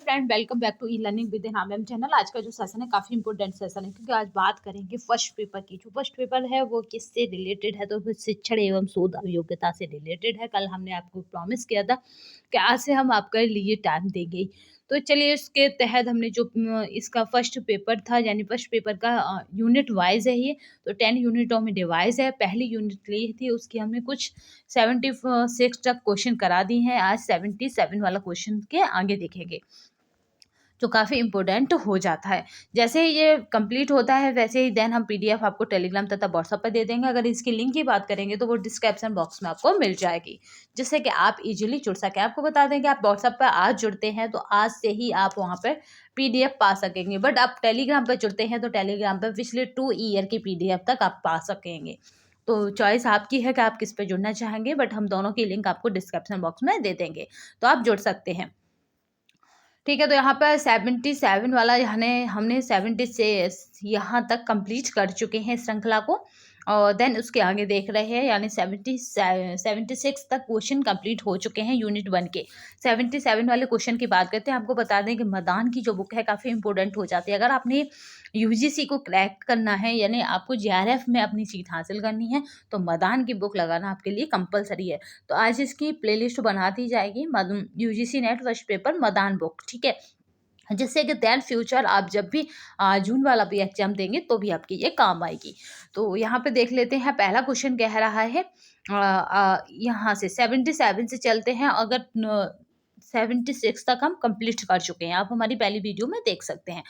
Friend, welcome back to e learning with M channel. आज का जो सेशन है काफ़ी इंपॉर्टेंट सेशन है, क्योंकि आज बात करेंगे फर्स्ट पेपर की। जो फर्स्ट पेपर है वो किससे रिलेटेड है, तो फिर शिक्षण एवं शोध अभियोग्यता से रिलेटेड है। कल हमने आपको प्रॉमिस किया था कि आज से हम आपके लिए टाइम देंगे। तो चलिए, इसके तहत हमने जो इसका फर्स्ट पेपर था, यानी फर्स्ट पेपर का यूनिट वाइज है ये। तो 10 यूनिटों में डिवाइज है। पहली यूनिट ली थी, उसकी हमने कुछ 76 तक क्वेश्चन करा दी हैं। आज 77 वाला क्वेश्चन के आगे देखेंगे, जो काफ़ी इम्पोर्टेंट हो जाता है। जैसे ही ये कंप्लीट होता है, वैसे ही देन हम पीडीएफ आपको टेलीग्राम तथा व्हाट्सएप पर दे देंगे। अगर इसकी लिंक की बात करेंगे तो वो डिस्क्रिप्शन बॉक्स में आपको मिल जाएगी, जिससे कि आप इजीली जुड़ सकें। आपको बता दें कि आप व्हाट्सएप पर आज जुड़ते हैं तो आज से ही आप वहाँ पर पीडीएफ पा सकेंगे, बट आप टेलीग्राम पर जुड़ते हैं तो टेलीग्राम पर पिछले 2 ईयर की पीडीएफ तक आप पा सकेंगे। तो चॉइस आपकी है कि आप किस पे जुड़ना चाहेंगे, बट हम दोनों की लिंक आपको डिस्क्रिप्शन बॉक्स में दे देंगे, तो आप जुड़ सकते हैं। ठीक है, तो यहाँ पर 77 वाला हमने 70 से यहाँ तक कंप्लीट कर चुके हैं इस श्रृंखला को। और देन उसके आगे देख रहे हैं, यानी 76 तक क्वेश्चन कंप्लीट हो चुके हैं यूनिट 1 के। 77 वाले क्वेश्चन की बात करते हैं। आपको बता दें कि मदान की जो बुक है काफ़ी इंपॉर्टेंट हो जाती है। अगर आपने यूजीसी को क्रैक करना है, यानी आपको जेआरएफ में अपनी सीट हासिल करनी है, तो मदान की बुक लगाना आपके लिए कंपलसरी है। तो आज इसकी प्लेलिस्ट बना दी जाएगी, UGC net first paper Madan book, ठीक है, जिससे कि दैन फ्यूचर आप जब भी जून वाला भी एग्जाम देंगे तो भी आपकी ये काम आएगी। तो यहाँ पे देख लेते हैं, पहला क्वेश्चन कह रहा है यहाँ से 77 से चलते हैं। अगर 76 तक हम कंप्लीट कर चुके हैं, आप हमारी पहली वीडियो में देख सकते हैं।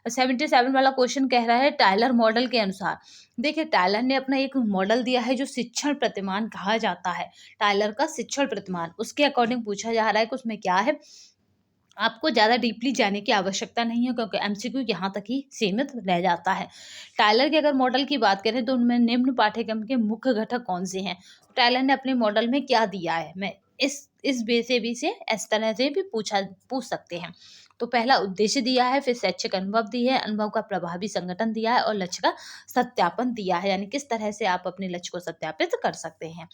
77 वाला क्वेश्चन कह रहा है, टायलर मॉडल के अनुसार। देखिए, टायलर ने अपना एक मॉडल दिया है जो शिक्षण प्रतिमान कहा जाता है। टायलर का शिक्षण प्रतिमान, उसके अकॉर्डिंग पूछा जा रहा है कि उसमें क्या है। आपको ज़्यादा डीपली जाने की आवश्यकता नहीं है, क्योंकि एमसीक्यू यहाँ तक ही सीमित रह जाता है। टायलर के अगर मॉडल की बात करें तो उनमें निम्न पाठ्यक्रम के मुख्य घटक कौन से हैं। टायलर ने अपने मॉडल में क्या दिया है, मैं इस बेसे भी से इस तरह से भी पूछ सकते हैं। तो पहला उद्देश्य दिया है, फिर शैक्षिक अनुभव दिया है, अनुभव का प्रभावी संगठन दिया है, और लक्ष्य का सत्यापन दिया है, यानी किस तरह से आप अपने लक्ष्य को सत्यापित कर सकते हैं।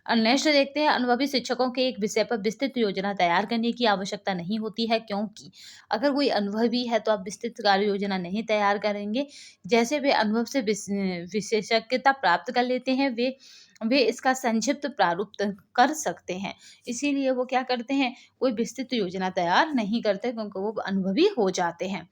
नेक्स्ट देखते हैं, अनुभवी शिक्षकों के एक विषय पर विस्तृत योजना तैयार करने की आवश्यकता नहीं होती है, क्योंकि अगर कोई अनुभवी है तो आप विस्तृत कार्य योजना नहीं तैयार करेंगे। जैसे वे अनुभव से विशेषज्ञता प्राप्त कर लेते हैं, वे इसका संक्षिप्त प्रारूप कर सकते हैं। इसीलिए वो क्या करते हैं, कोई विस्तृत योजना तैयार नहीं करते, क्योंकि वो अनुभवी हो जाते हैं।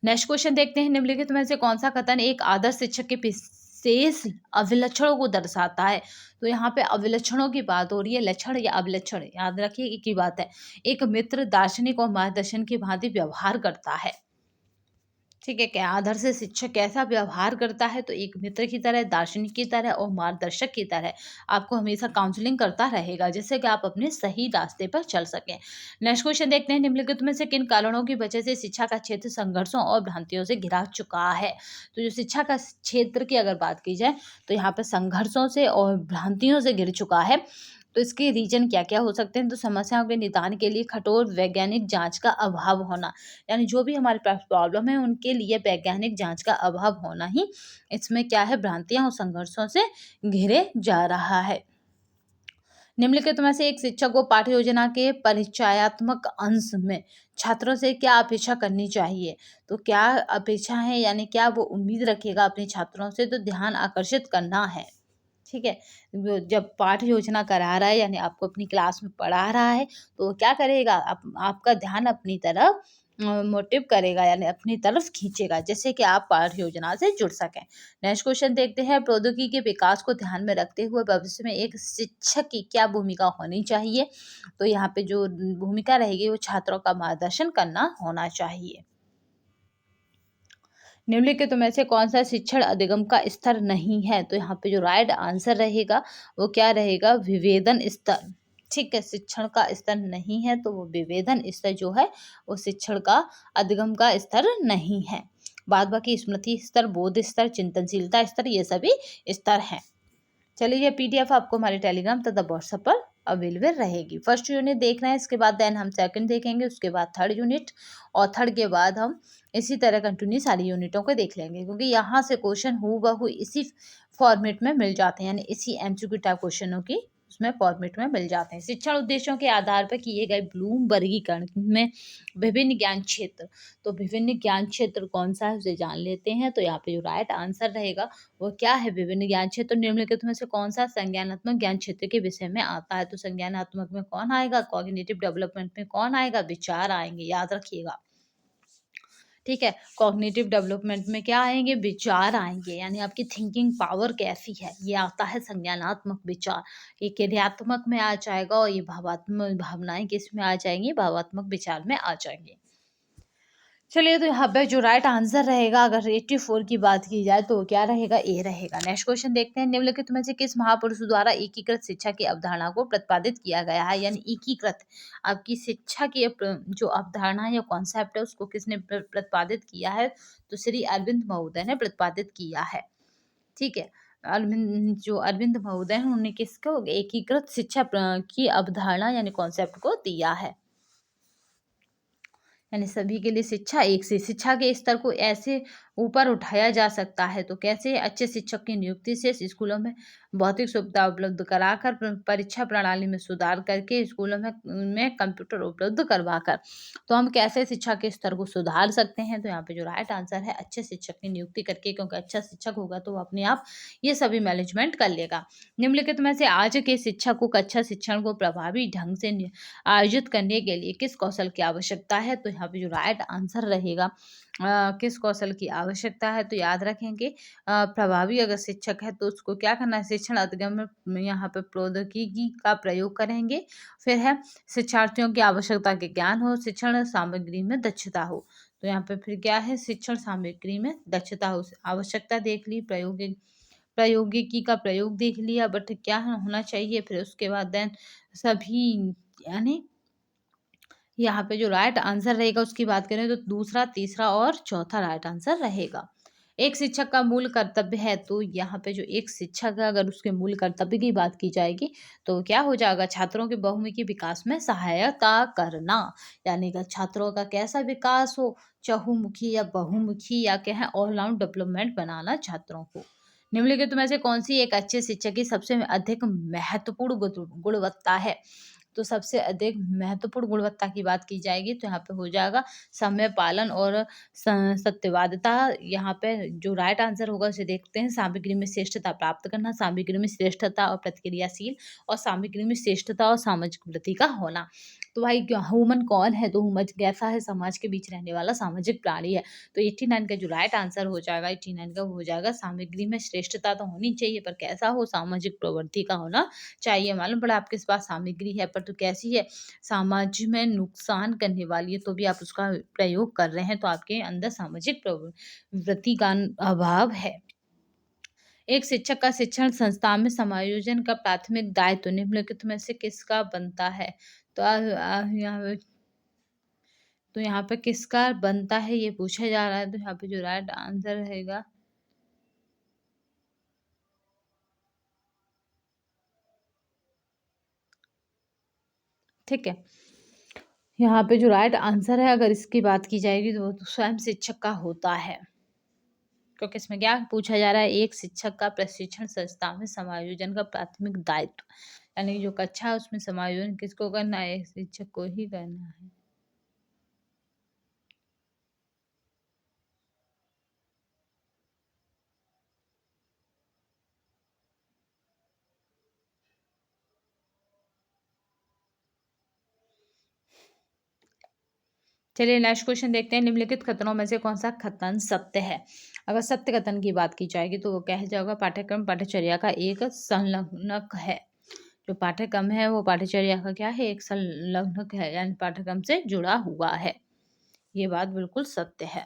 नेक्स्ट क्वेश्चन देखते हैं, निम्नलिखित में से कौन सा कथन एक आदर्श शिक्षक के विशेष अभिलक्षणों को दर्शाता है। तो यहाँ पे अभिलक्षणों की बात हो रही है, लक्षण या अभिलक्षण, याद रखिए एक ही बात है। एक मित्र दार्शनिक और मार्गदर्शन की भांति व्यवहार करता है, ठीक है, क्या आदर्श शिक्षक कैसा व्यवहार करता है, तो एक मित्र की तरह, दार्शनिक की तरह और मार्गदर्शक की तरह आपको हमेशा काउंसलिंग करता रहेगा, जिससे कि आप अपने सही रास्ते पर चल सकें। नेक्स्ट क्वेश्चन देखते हैं, निम्नलिखित में से किन कारणों की वजह से शिक्षा का क्षेत्र संघर्षों और भ्रांतियों से घिरा चुका है। तो जो शिक्षा का क्षेत्र की अगर बात की जाए तो यहाँ पर संघर्षों से और भ्रांतियों से घिर चुका है। तो इसके रीजन क्या क्या हो सकते हैं, तो समस्याओं के निदान के लिए कठोर वैज्ञानिक जांच का अभाव होना, यानी जो भी हमारे पास प्रॉब्लम है उनके लिए वैज्ञानिक जांच का अभाव होना ही इसमें क्या है, भ्रांतियां और संघर्षों से घिरे जा रहा है। निम्नलिखित में से एक शिक्षक को पाठ्य योजना के परिचयात्मक अंश में छात्रों से क्या अपेक्षा करनी चाहिए। तो क्या अपेक्षा है, यानी क्या वो उम्मीद रखेगा अपने छात्रों से, तो ध्यान आकर्षित करना है, ठीक है। जब पाठ्य योजना करा रहा है, यानी आपको अपनी क्लास में पढ़ा रहा है, तो क्या करेगा, आपका ध्यान अपनी तरफ मोटिव करेगा, यानी अपनी तरफ खींचेगा, जैसे कि आप पाठ्य योजना से जुड़ सकें। नेक्स्ट क्वेश्चन देखते हैं, प्रौद्योगिकी के विकास को ध्यान में रखते हुए भविष्य में एक शिक्षक की क्या भूमिका होनी चाहिए। तो यहाँ पे जो भूमिका रहेगी वो छात्रों का मार्गदर्शन करना होना चाहिए। निम्नलिखित में से कौन सा शिक्षण अधिगम का स्तर नहीं है। तो यहाँ पे जो राइट आंसर रहेगा वो क्या रहेगा, विभेदन स्तर, ठीक है। शिक्षण का स्तर नहीं है तो वो विभेदन स्तर जो है वो शिक्षण का अधिगम का स्तर नहीं है। बाद बाकी स्मृति स्तर, बोध स्तर, चिंतनशीलता स्तर, ये सभी स्तर हैं। चलिए, ये पीडीएफ आपको हमारे टेलीग्राम तथा व्हाट्सएप पर अवेलेबल रहेगी। फर्स्ट यूनिट देखना है, इसके बाद देन हम सेकंड देखेंगे, उसके बाद थर्ड यूनिट, और थर्ड के बाद हम इसी तरह कंटिन्यू सारी यूनिटों को देख लेंगे, क्योंकि यहाँ से क्वेश्चन हूबहू इसी फॉर्मेट में मिल जाते हैं, यानी इसी एमसीक्यू टाइप क्वेश्चनों की उसमें फॉर्मेट में मिल जाते हैं। शिक्षण उद्देश्यों के आधार पर किए गए ब्लूम वर्गीकरण में विभिन्न ज्ञान क्षेत्र, तो विभिन्न ज्ञान क्षेत्र कौन सा है उसे जान लेते हैं। तो यहाँ पे जो राइट आंसर रहेगा वो क्या है, विभिन्न ज्ञान क्षेत्र निम्नलिखित में से कौन सा संज्ञानात्मक ज्ञान क्षेत्र के विषय में आता है। तो संज्ञानात्मक में कौन आएगा, कॉग्निटिव डेवलपमेंट में कौन आएगा, विचार आएंगे, याद रखिएगा। ठीक है, कॉग्निटिव डेवलपमेंट में क्या आएंगे, विचार आएंगे, यानी आपकी थिंकिंग पावर कैसी है, ये आता है संज्ञानात्मक विचार। ये क्रियात्मक में आ जाएगा और ये भावात्मक भावनाएं किस में आ जाएंगी, भावात्मक विचार में आ जाएंगे। चलिए, तो यहाँ पे जो राइट आंसर रहेगा, अगर 84 की बात की जाए तो क्या रहेगा, ए रहेगा। नेक्स्ट क्वेश्चन देखते हैं, निम्नलिखित में से किस महापुरुष द्वारा एकीकृत शिक्षा की अवधारणा को प्रतिपादित किया गया है, यानी एकीकृत आपकी शिक्षा की जो अवधारणा या कॉन्सेप्ट है उसको किसने प्रतिपादित किया है। तो श्री अरविंद महोदय ने प्रतिपादित किया है। ठीक है, अरविंद महोदय हैं, उन्होंने किसको एकीकृत शिक्षा की अवधारणा यानी कॉन्सेप्ट को दिया है। यानी सभी के लिए शिक्षा एक से, शिक्षा के स्तर को ऐसे ऊपर उठाया जा सकता है। तो कैसे, अच्छे शिक्षक की नियुक्ति से, स्कूलों में भौतिक सुविधा उपलब्ध कराकर, परीक्षा प्रणाली में सुधार करके, स्कूलों में कंप्यूटर उपलब्ध करवाकर। तो हम कैसे शिक्षा के स्तर को सुधार सकते हैं। तो यहाँ पे जो राइट आंसर है, अच्छे शिक्षक की नियुक्ति करके, क्योंकि अच्छा शिक्षक होगा तो वो अपने आप ये सभी मैनेजमेंट कर लेगा। निम्नलिखित में से आज के शिक्षक को कक्षा शिक्षण को प्रभावी ढंग से आयोजित करने के लिए किस कौशल की आवश्यकता है। तो यहाँ पे जो राइट आंसर रहेगा, किस कौशल की आवश्यकता है। तो याद रखेंगे, प्रभावी अगर शिक्षक है तो उसको क्या करना है, शिक्षण अधिगम में यहाँ पे प्रौद्योगिकी का प्रयोग करेंगे। फिर है, शिक्षार्थियों की आवश्यकता के ज्ञान हो, शिक्षण सामग्री में दक्षता हो। तो यहाँ पे फिर क्या है, शिक्षण सामग्री में दक्षता हो, आवश्यकता देख ली, प्रौद्योगिकी का प्रयोग देख लिया, बट क्या होना चाहिए। फिर उसके बाद देन सभी, यानी यहाँ पे जो राइट आंसर रहेगा उसकी बात करें तो दूसरा, तीसरा और चौथा राइट आंसर रहेगा। एक शिक्षक का मूल कर्तव्य है, तो यहाँ पे जो एक शिक्षक है, अगर उसके मूल कर्तव्य की बात की जाएगी तो क्या हो जाएगा, छात्रों के बहुमुखी विकास में सहायता करना। यानी कि छात्रों का कैसा विकास हो, चहुमुखी या बहुमुखी या क्या है, ऑलराउंड डेवलपमेंट बनाना छात्रों को। निम्नलिखित में से कौन सी एक अच्छे शिक्षक की सबसे अधिक महत्वपूर्ण गुणवत्ता है। तो सबसे अधिक महत्वपूर्ण गुणवत्ता की बात की जाएगी तो यहाँ पे हो जाएगा समय पालन और सत्यवादिता। यहाँ पे जो राइट आंसर होगा उसे देखते हैं, सामग्री में श्रेष्ठता प्राप्त करना, सामग्री में श्रेष्ठता और प्रतिक्रियाशील, और सामग्री में श्रेष्ठता और सामाजिक वृत्ति का होना। तो भाई ह्यूमन कौन है, तो ह्यूमन कैसा है, समाज के बीच रहने वाला सामाजिक प्राणी है। तो 89 का जो राइट आंसर हो जाएगा, 89 का हो जाएगा, सामग्री में श्रेष्ठता तो होनी चाहिए पर कैसा हो, सामाजिक प्रवृत्ति का होना चाहिए। मालूम पड़ा आपके पास सामग्री है पर तो कैसी है, समाज में नुकसान करने वाली है, तो भी आप उसका प्रयोग कर रहे हैं, तो आपके अंदर सामाजिक प्रवृत्ति का अभाव है। एक शिक्षक का शिक्षण संस्था में समायोजन का प्राथमिक दायित्व निम्नलिखित में से किसका बनता है। तो यहाँ पे किसका बनता है ये पूछा जा रहा है। तो यहाँ पे जो राइट आंसर रहेगा, ठीक है, यहाँ पे जो राइट आंसर है अगर इसकी बात की जाएगी तो वो तो स्वयं शिक्षक का होता है। क्योंकि इसमें क्या पूछा जा रहा है, एक शिक्षक का प्रशिक्षण संस्था में समायोजन का प्राथमिक दायित्व, यानी जो कक्षा है उसमें समायोजन किसको करना है, एक शिक्षक को ही करना है। चलिए नेक्स्ट क्वेश्चन देखते हैं, निम्नलिखित कथनों में से कौन सा कथन सत्य है। अगर सत्य कथन की बात की जाएगी तो वो कहा जाएगा, पाठ्यक्रम पाठ्यचर्या का एक संलग्नक है। जो पाठ्यक्रम है वो पाठ्यचर्या का क्या है, एक संलग्नक है, यानी पाठ्यक्रम से जुड़ा हुआ है। ये बात बिल्कुल सत्य है।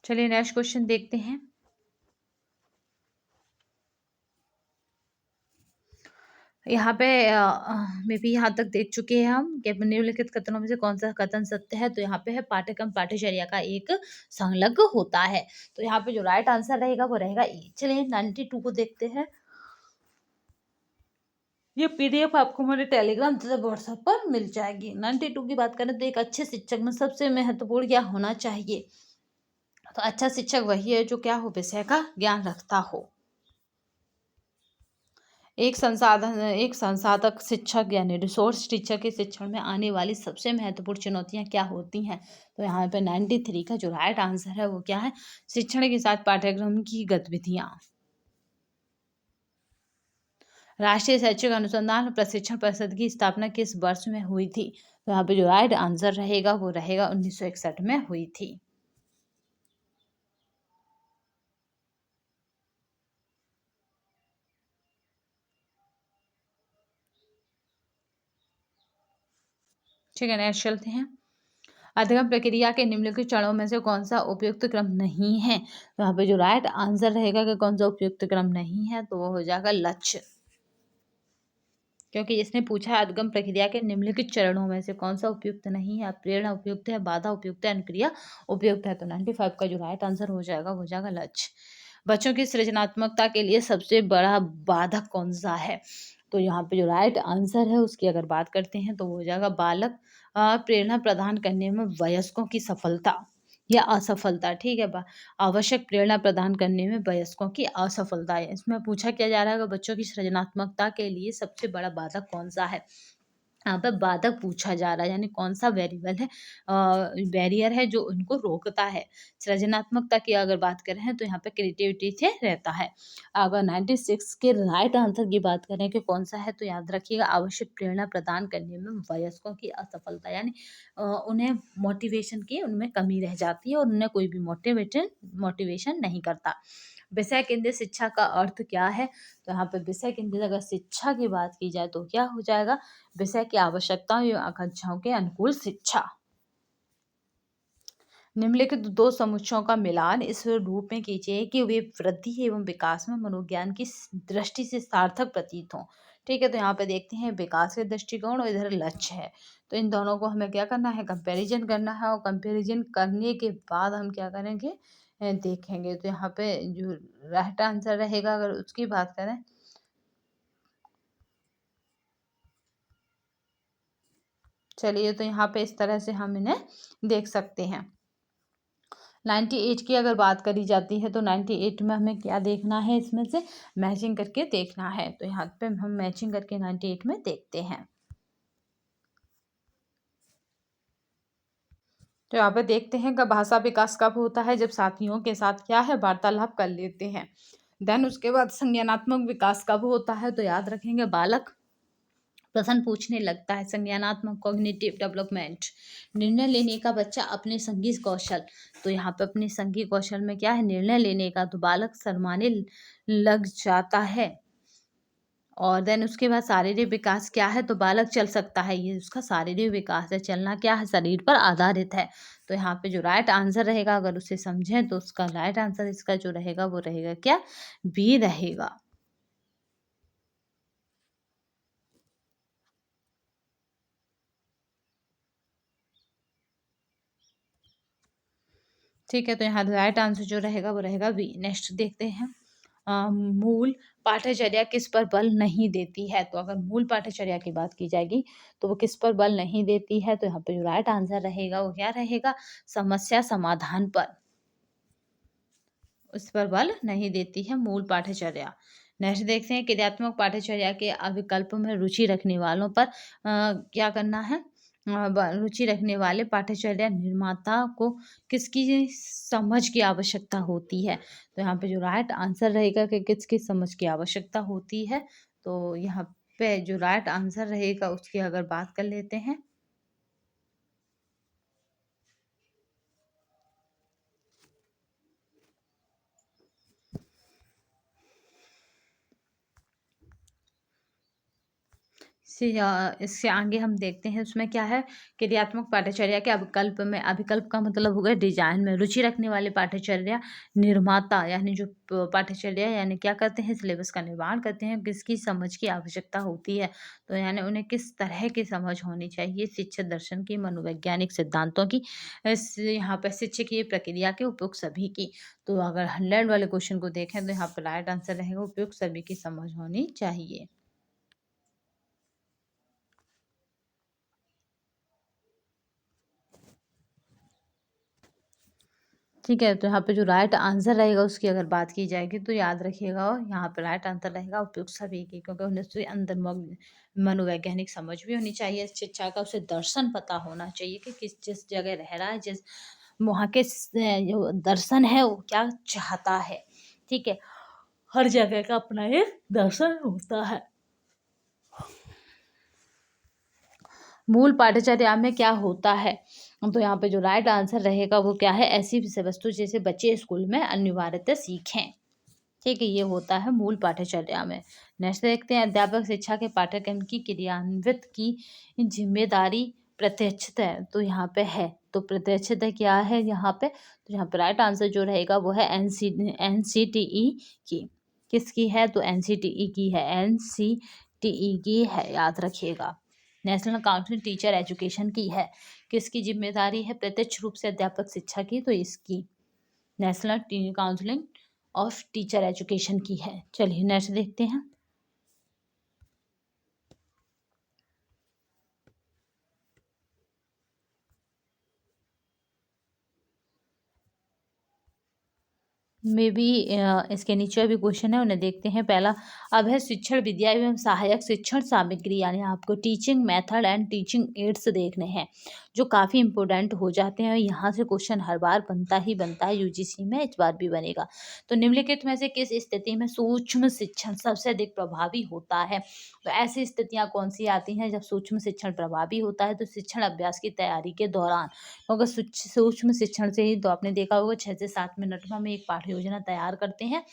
चलिए नेक्स्ट क्वेश्चन देखते हैं, यहाँ पे मे बी यहाँ तक देख चुके हैं हम कि निम्नलिखित कथनों में से कौन सा कथन सत्य है। तो यहाँ पे है पाठ्यक्रम पाठ्यचर्या का एक संलग्न होता है। तो यहाँ पे जो राइट आंसर रहेगा वो रहेगा ए। चलिए 92 को देखते हैं। ये पीडीएफ आपको हमारे टेलीग्राम तथा व्हाट्सएप पर मिल जाएगी। 92 की बात करें तो एक अच्छे शिक्षक में सबसे महत्वपूर्ण क्या होना चाहिए। तो अच्छा शिक्षक वही है जो क्या हो, विषय का ज्ञान रखता हो। एक संसाधक शिक्षक यानी रिसोर्स टीचर के शिक्षण में आने वाली सबसे महत्वपूर्ण चुनौतियां क्या होती हैं। तो यहाँ पे 93 का जो राइट आंसर है वो क्या है, शिक्षण के साथ पाठ्यक्रम की गतिविधियां। राष्ट्रीय शैक्षिक अनुसंधान और प्रशिक्षण परिषद की स्थापना किस वर्ष में हुई थी। तो यहाँ पे जो राइट आंसर रहेगा वो रहेगा 1961 में हुई थी। ठीक है, नेक्स्ट चलते हैं। अधिगम प्रक्रिया के निम्नलिखित चरणों में से कौन सा उपयुक्त क्रम नहीं है। तो यहाँ पे जो राइट आंसर रहेगा कि कौन सा उपयुक्त क्रम नहीं है, तो वो हो जाएगा लक्ष्य। क्योंकि इसने पूछा है अधिगम प्रक्रिया के निम्नलिखित चरणों में से कौन सा उपयुक्त नहीं है, प्रेरणा उपयुक्त है, बाधा उपयुक्त है, अनुक्रिया उपयुक्त है। तो 95 का जो राइट आंसर हो जाएगा वो हो जाएगा लक्ष्य। बच्चों की सृजनात्मकता के लिए सबसे बड़ा बाधक कौन सा है। तो यहाँ पे जो राइट आंसर है उसकी अगर बात करते हैं तो वो हो जाएगा बालक प्रेरणा प्रदान करने में वयस्कों की सफलता या असफलता। ठीक है, आवश्यक प्रेरणा प्रदान करने में वयस्कों की असफलता है। इसमें पूछा क्या जा रहा है कि बच्चों की सृजनात्मकता के लिए सबसे बड़ा बाधक कौन सा है। यहाँ पे बाधक पूछा जा रहा है, यानी कौन सा वेरिएबल है, बैरियर है जो उनको रोकता है। सृजनात्मकता की अगर बात करें तो यहाँ पे क्रिएटिविटी से रहता है। अगर 96 के राइट आंसर की बात करें कि कौन सा है, तो याद रखिएगा आवश्यक प्रेरणा प्रदान करने में वयस्कों की असफलता, यानी उन्हें मोटिवेशन की उनमें कमी रह जाती है और उन्हें कोई भी मोटिवेशन नहीं करता। विषय केंद्रित शिक्षा का अर्थ क्या है। तो यहाँ पे विषय केंद्रित अगर शिक्षा की बात की जाए तो क्या हो जाएगा, विषय की आवश्यकताओं एवं आकांक्षाओं के अनुकूल शिक्षा। निम्नलिखित दो समुच्चयों का मिलान इस रूप में कीजिए कि वे वृद्धि एवं विकास में मनोविज्ञान की दृष्टि से सार्थक प्रतीत हों। ठीक है, तो यहाँ पे देखते हैं विकास के दृष्टिकोण और इधर लक्ष्य है। तो इन दोनों को हमें क्या करना है, कंपैरिजन करना है, और कंपैरिजन करने के बाद हम क्या करेंगे, देखेंगे। तो यहाँ पे जो राइट आंसर रहेगा अगर उसकी बात करें, चलिए तो यहाँ पे इस तरह से हम इन्हें देख सकते हैं। 98 की अगर बात करी जाती है तो 98 में हमें क्या देखना है, इसमें से मैचिंग करके देखना है। तो यहाँ पे हम मैचिंग करके 98 में देखते हैं। तो यहाँ पे देखते हैं कि भाषा विकास कब होता है, जब साथियों के साथ क्या है, वार्तालाप कर लेते हैं। देन उसके बाद संज्ञानात्मक विकास कब होता है, तो याद रखेंगे बालक प्रश्न पूछने लगता है। संज्ञानात्मक कॉग्निटिव डेवलपमेंट, निर्णय लेने का बच्चा अपने संघीय कौशल। तो यहाँ पे अपने संघीय कौशल में क्या है, निर्णय लेने का, तो बालक शर्माने लग जाता है। और देन उसके बाद शारीरिक विकास क्या है, तो बालक चल सकता है, ये उसका शारीरिक विकास है। चलना क्या है, शरीर पर आधारित है। तो यहाँ पे जो राइट आंसर रहेगा अगर उसे समझें तो उसका राइट आंसर इसका जो रहेगा वो रहेगा क्या, बी रहेगा। ठीक है, तो यहाँ राइट आंसर जो रहेगा वो रहेगा बी। नेक्स्ट देखते हैं, मूल पाठ्यचर्या किस पर बल नहीं देती है। तो अगर मूल पाठ्यचर्या की बात की जाएगी तो वो किस पर बल नहीं देती है, तो यहाँ पे जो राइट आंसर रहेगा वो क्या रहेगा, समस्या समाधान पर, उस पर बल नहीं देती है मूल पाठ्यचर्या। नेक्स्ट देखते हैं, क्रियात्मक पाठ्यचर्या के विकल्प में रुचि रखने वालों पर क्या करना है, रुचि रखने वाले पाठ्यचर्या निर्माता को किसकी समझ की आवश्यकता होती है। तो यहाँ पे जो राइट आंसर रहेगा कि किसकी समझ की आवश्यकता होती है, तो यहाँ पे जो राइट आंसर रहेगा उसकी अगर बात कर लेते हैं, इससे आगे हम देखते हैं उसमें क्या है, क्रियात्मक पाठ्यचर्या के अभिकल्प में, अभिकल्प का मतलब हो गया डिजाइन में रुचि रखने वाले पाठ्यचर्या निर्माता, यानी जो पाठ्यचर्या यानी क्या करते हैं, सिलेबस का निर्माण करते हैं, किसकी समझ की आवश्यकता होती है, तो यानी उन्हें किस तरह की समझ होनी चाहिए, शिक्षा दर्शन की, मनोवैज्ञानिक सिद्धांतों की, यहाँ पर शिक्षकीय प्रक्रिया के उपयुक्त सभी की। तो अगर 100 वाले क्वेश्चन को देखें तो यहाँ पर राइट आंसर रहेगा उपयुक्त सभी की समझ होनी चाहिए। ठीक है, तो यहाँ पे जो राइट आंसर रहेगा उसकी अगर बात की जाएगी तो याद रखिएगा, यहाँ पे राइट आंसर रहेगा उपयुक्त सभी की, क्योंकि उन्हें उसके अंदर मनोवैज्ञानिक समझ भी होनी चाहिए शिक्षा का, उसे दर्शन पता होना चाहिए कि किस जिस जगह रह रहा है, जिस वहाँ के जो दर्शन है वो क्या चाहता है। ठीक है, हर जगह का अपना एक दर्शन होता है। मूल पाठ्यचर्या में क्या होता है, तो यहाँ पे जो राइट आंसर रहेगा वो क्या है, ऐसी विषय वस्तु जैसे बच्चे स्कूल में अनिवार्यतः सीखें। ठीक है, ये होता है मूल पाठ्यचर्या में। नेक्स्ट देखते हैं, अध्यापक शिक्षा के पाठ्यक्रम की क्रियान्वित की जिम्मेदारी प्रत्यक्षतः, तो यहाँ पे है, तो प्रत्यक्षतः क्या है यहाँ पे, तो यहाँ पे राइट आंसर जो रहेगा वो है एनसीटीई की। किसकी है, तो एनसीटीई की है, एनसीटीई की है, याद रखिएगा। नेशनल काउंसिल टीचर एजुकेशन की है, किसकी जिम्मेदारी है, प्रत्यक्ष रूप से अध्यापक शिक्षा की, तो इसकी national counselling of teacher education की है। चलिए नेक्स्ट देखते हैं। में भी इसके नीचे भी क्वेश्चन है, उन्हें देखते हैं। पहला, अब है शिक्षण विद्या एवं सहायक शिक्षण सामग्री, यानी आपको teaching method and teaching ads देखने हैं, जो काफ़ी इंपॉर्टेंट हो जाते हैं। यहाँ से क्वेश्चन हर बार बनता ही बनता है, यूजीसी में इस बार भी बनेगा। तो निम्नलिखित में से किस स्थिति में सूक्ष्म शिक्षण सबसे अधिक प्रभावी होता है, तो ऐसी स्थितियाँ कौन सी आती हैं जब सूक्ष्म शिक्षण प्रभावी होता है, तो शिक्षण अभ्यास की तैयारी के दौरान, क्योंकि सूक्ष्म शिक्षण से ही तो आपने देखा होगा 6 से 7 मिनट में हम एक पाठ्य योजना तैयार करते हैं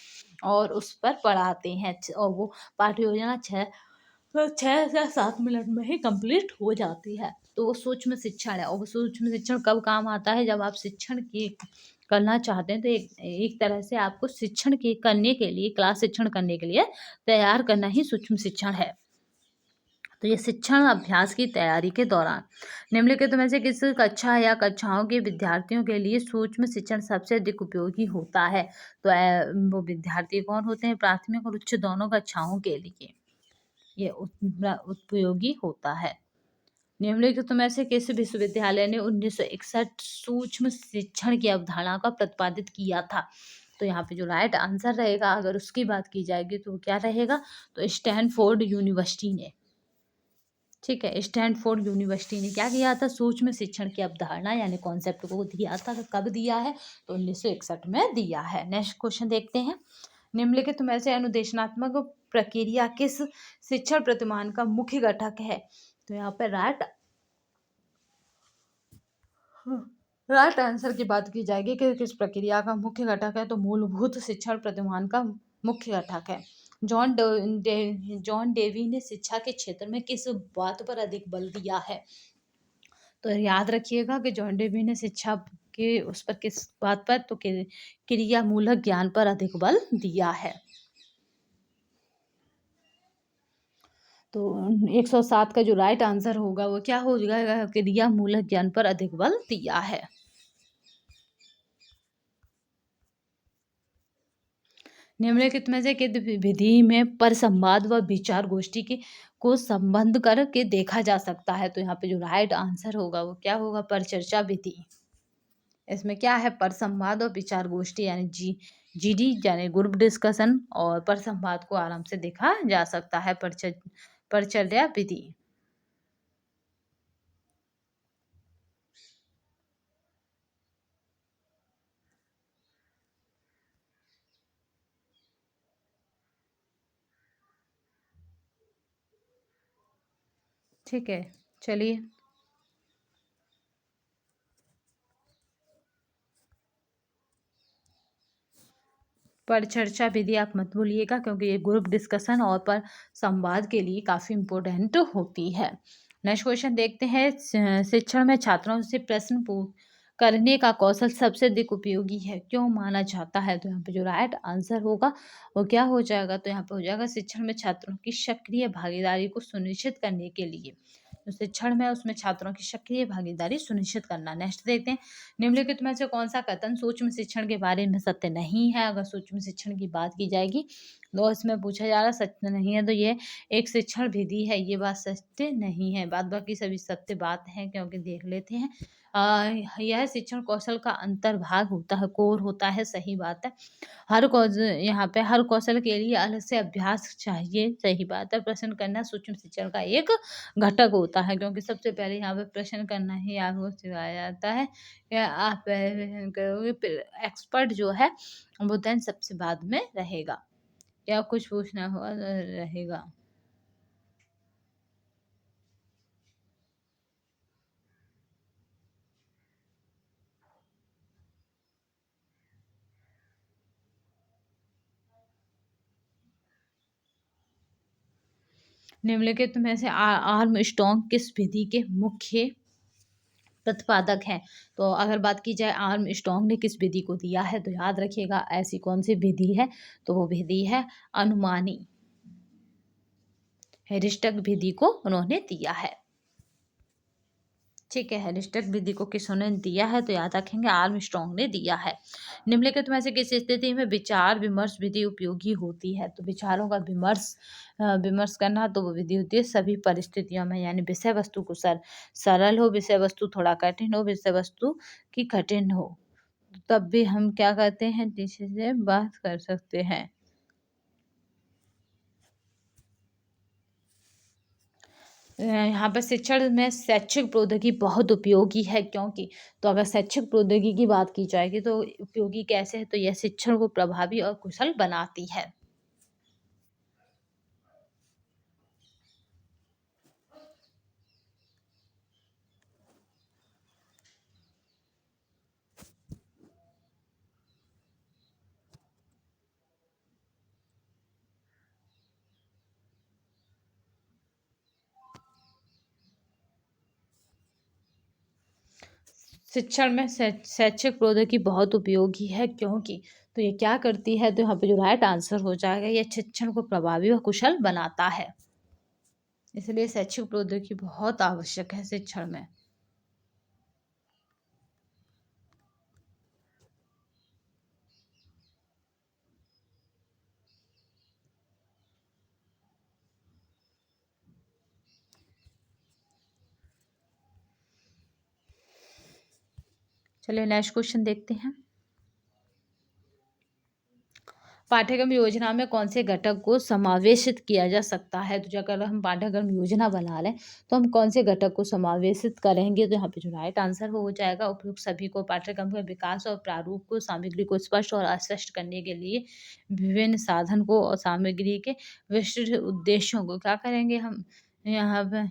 और उस पर पढ़ाते हैं, और वो पाठ्य योजना 6 से 7 मिनट में ही कंप्लीट हो जाती है। तो वो सूक्ष्म शिक्षण है, और वो सूक्ष्म शिक्षण कब काम आता है, जब आप शिक्षण की करना चाहते हैं, तो एक तरह से आपको शिक्षण के करने के लिए, क्लास शिक्षण करने के लिए तैयार करना ही सूक्ष्म शिक्षण है। तो ये शिक्षण अभ्यास की तैयारी के दौरान निम्नलिखित में से किस कक्षा या कक्षाओं के विद्यार्थियों के लिए सूक्ष्म शिक्षण सबसे अधिक उपयोगी होता है, तो वो विद्यार्थी कौन होते हैं, प्राथमिक और उच्च दोनों कक्षाओं के लिए ये उपयोगी होता है। निम्नलिखित में से किस विश्वविद्यालय ने 1961 सूक्ष्म शिक्षण की अवधारणा का प्रतिपादित किया था, तो यहाँ पे जो राइट आंसर रहेगा अगर उसकी बात की जाएगी तो क्या रहेगा, तो स्टैनफोर्ड यूनिवर्सिटी ने। ठीक है, स्टैनफोर्ड यूनिवर्सिटी ने क्या किया था, सूक्ष्म शिक्षण की अवधारणा यानी कॉन्सेप्ट को दिया था। कब दिया है, तो 1961 में दिया है। नेक्स्ट क्वेश्चन देखते हैं, निम्नलिखित में से अनुदेशनात्मक प्रक्रिया किस शिक्षण प्रतिमान का मुख्य घटक है, तो यहाँ पे राइट आंसर की बात की जाएगी कि किस प्रक्रिया का मुख्य घटक है, तो मूलभूत शिक्षण प्रतिमान का मुख्य घटक है। जॉन डेवी ने शिक्षा के क्षेत्र में किस बात पर अधिक बल दिया है, तो याद रखिएगा कि जॉन डेवी ने शिक्षा के उस पर किस बात पर, तो क्रियामूलक ज्ञान पर अधिक बल दिया है। तो 107 का जो राइट आंसर होगा वो क्या हो जाएगा, क्रियामूलक ज्ञान पर अधिक बल दिया है। निम्नलिखित में से किस विधि में पर संवाद व विचार गोष्ठी के को संबंध करके देखा जा सकता है, तो यहाँ पे जो राइट आंसर होगा वो क्या होगा, परिचर्चा विधि। इसमें क्या है, पर संवाद और विचार गोष्ठी यानी जीडी यानी ग्रुप डिस्कशन, और पर संवाद को आराम से देखा जा सकता है परिचर्या विधि। ठीक है, चलिए परिचर्चा विधि आप मत भूलिएगा, क्योंकि ये ग्रुप डिस्कशन और पर संवाद के लिए काफ़ी इम्पोर्टेंट होती है। नेक्स्ट क्वेश्चन देखते हैं, शिक्षण में छात्रों से प्रश्न करने का कौशल सबसे अधिक उपयोगी है, क्यों माना जाता है? तो यहाँ पे जो राइट आंसर होगा वो क्या हो जाएगा? तो यहाँ पे हो जाएगा शिक्षण में छात्रों की सक्रिय भागीदारी को सुनिश्चित करने के लिए। जो शिक्षण में उसमें छात्रों की सक्रिय भागीदारी सुनिश्चित करना। नेक्स्ट देखते हैं, निम्नलिखित में से कौन सा कथन सूक्ष्म शिक्षण के बारे में सत्य नहीं है? अगर सूक्ष्म शिक्षण की बात की जाएगी तो इसमें पूछा जा रहा सत्य नहीं है, तो ये एक शिक्षण विधि है, ये बात सत्य नहीं है। बाद बाकी सभी सत्य बात है, क्योंकि देख लेते हैं यह शिक्षण कौशल का अंतर्भाग होता है, कोर होता है, सही बात है। यहाँ पे हर कौशल के लिए अलग से अभ्यास चाहिए, सही बात है। प्रश्न करना सूक्ष्म शिक्षण का एक घटक होता है, क्योंकि सबसे पहले यहाँ पे प्रश्न करना ही आपको सिखाया जाता है। या आप करोगे, फिर एक्सपर्ट जो है वो देन सबसे बाद में रहेगा, या कुछ पूछना हुआ रहेगा। निम्नलिखित में से आर्म स्ट्रॉन्ग किस विधि के मुख्य प्रतिपादक हैं? तो अगर बात की जाए आर्म स्ट्रॉन्ग ने किस विधि को दिया है, तो याद रखिएगा ऐसी कौन सी विधि है, तो वो विधि है अनुमानी हेरिस्टक विधि को उन्होंने दिया है। ठीक है, हेरिस्टक विधि को किसने दिया है? तो याद रखेंगे आर्मस्ट्रॉन्ग ने दिया है। निम्नलिखित में से किस स्थिति में विचार विमर्श विधि उपयोगी होती है? तो विचारों का विमर्श करना तो वो विधि होती है सभी परिस्थितियों में, यानी विषय वस्तु को सरल हो, विषय वस्तु थोड़ा कठिन हो, विषय वस्तु की कठिन हो, तब भी हम क्या करते हैं, किसी से बात कर सकते हैं। यहाँ पर शिक्षण में शैक्षिक प्रौद्योगिकी बहुत उपयोगी है, क्योंकि तो अगर शैक्षिक प्रौद्योगिकी की बात की जाएगी तो उपयोगी कैसे है, तो यह शिक्षण को प्रभावी और कुशल बनाती है। शिक्षण में शैक्षिक प्रौद्योगिकी बहुत उपयोगी है, क्योंकि तो ये क्या करती है, तो यहाँ पे जो राइट आंसर हो जाएगा, यह शिक्षण को प्रभावी और कुशल बनाता है। इसलिए शैक्षिक प्रौद्योगिकी बहुत आवश्यक है शिक्षण में। चलिए नेक्स्ट क्वेश्चन देखते हैं। पाठ्यक्रम योजना में कौन से घटक को समावेशित किया जा सकता है? तो अगर हम पाठ्यक्रम योजना बना लें तो हम कौन से घटक को समावेशित करेंगे? तो यहाँ पे जो राइट आंसर हो जाएगा उपयुक्त सभी को पाठ्यक्रम के विकास और प्रारूप को सामग्री को स्पष्ट और अस्पष्ट करने के लिए विभिन्न साधन को और सामग्री के विशिष्ट उद्देश्यों को क्या करेंगे हम यहाँ पे।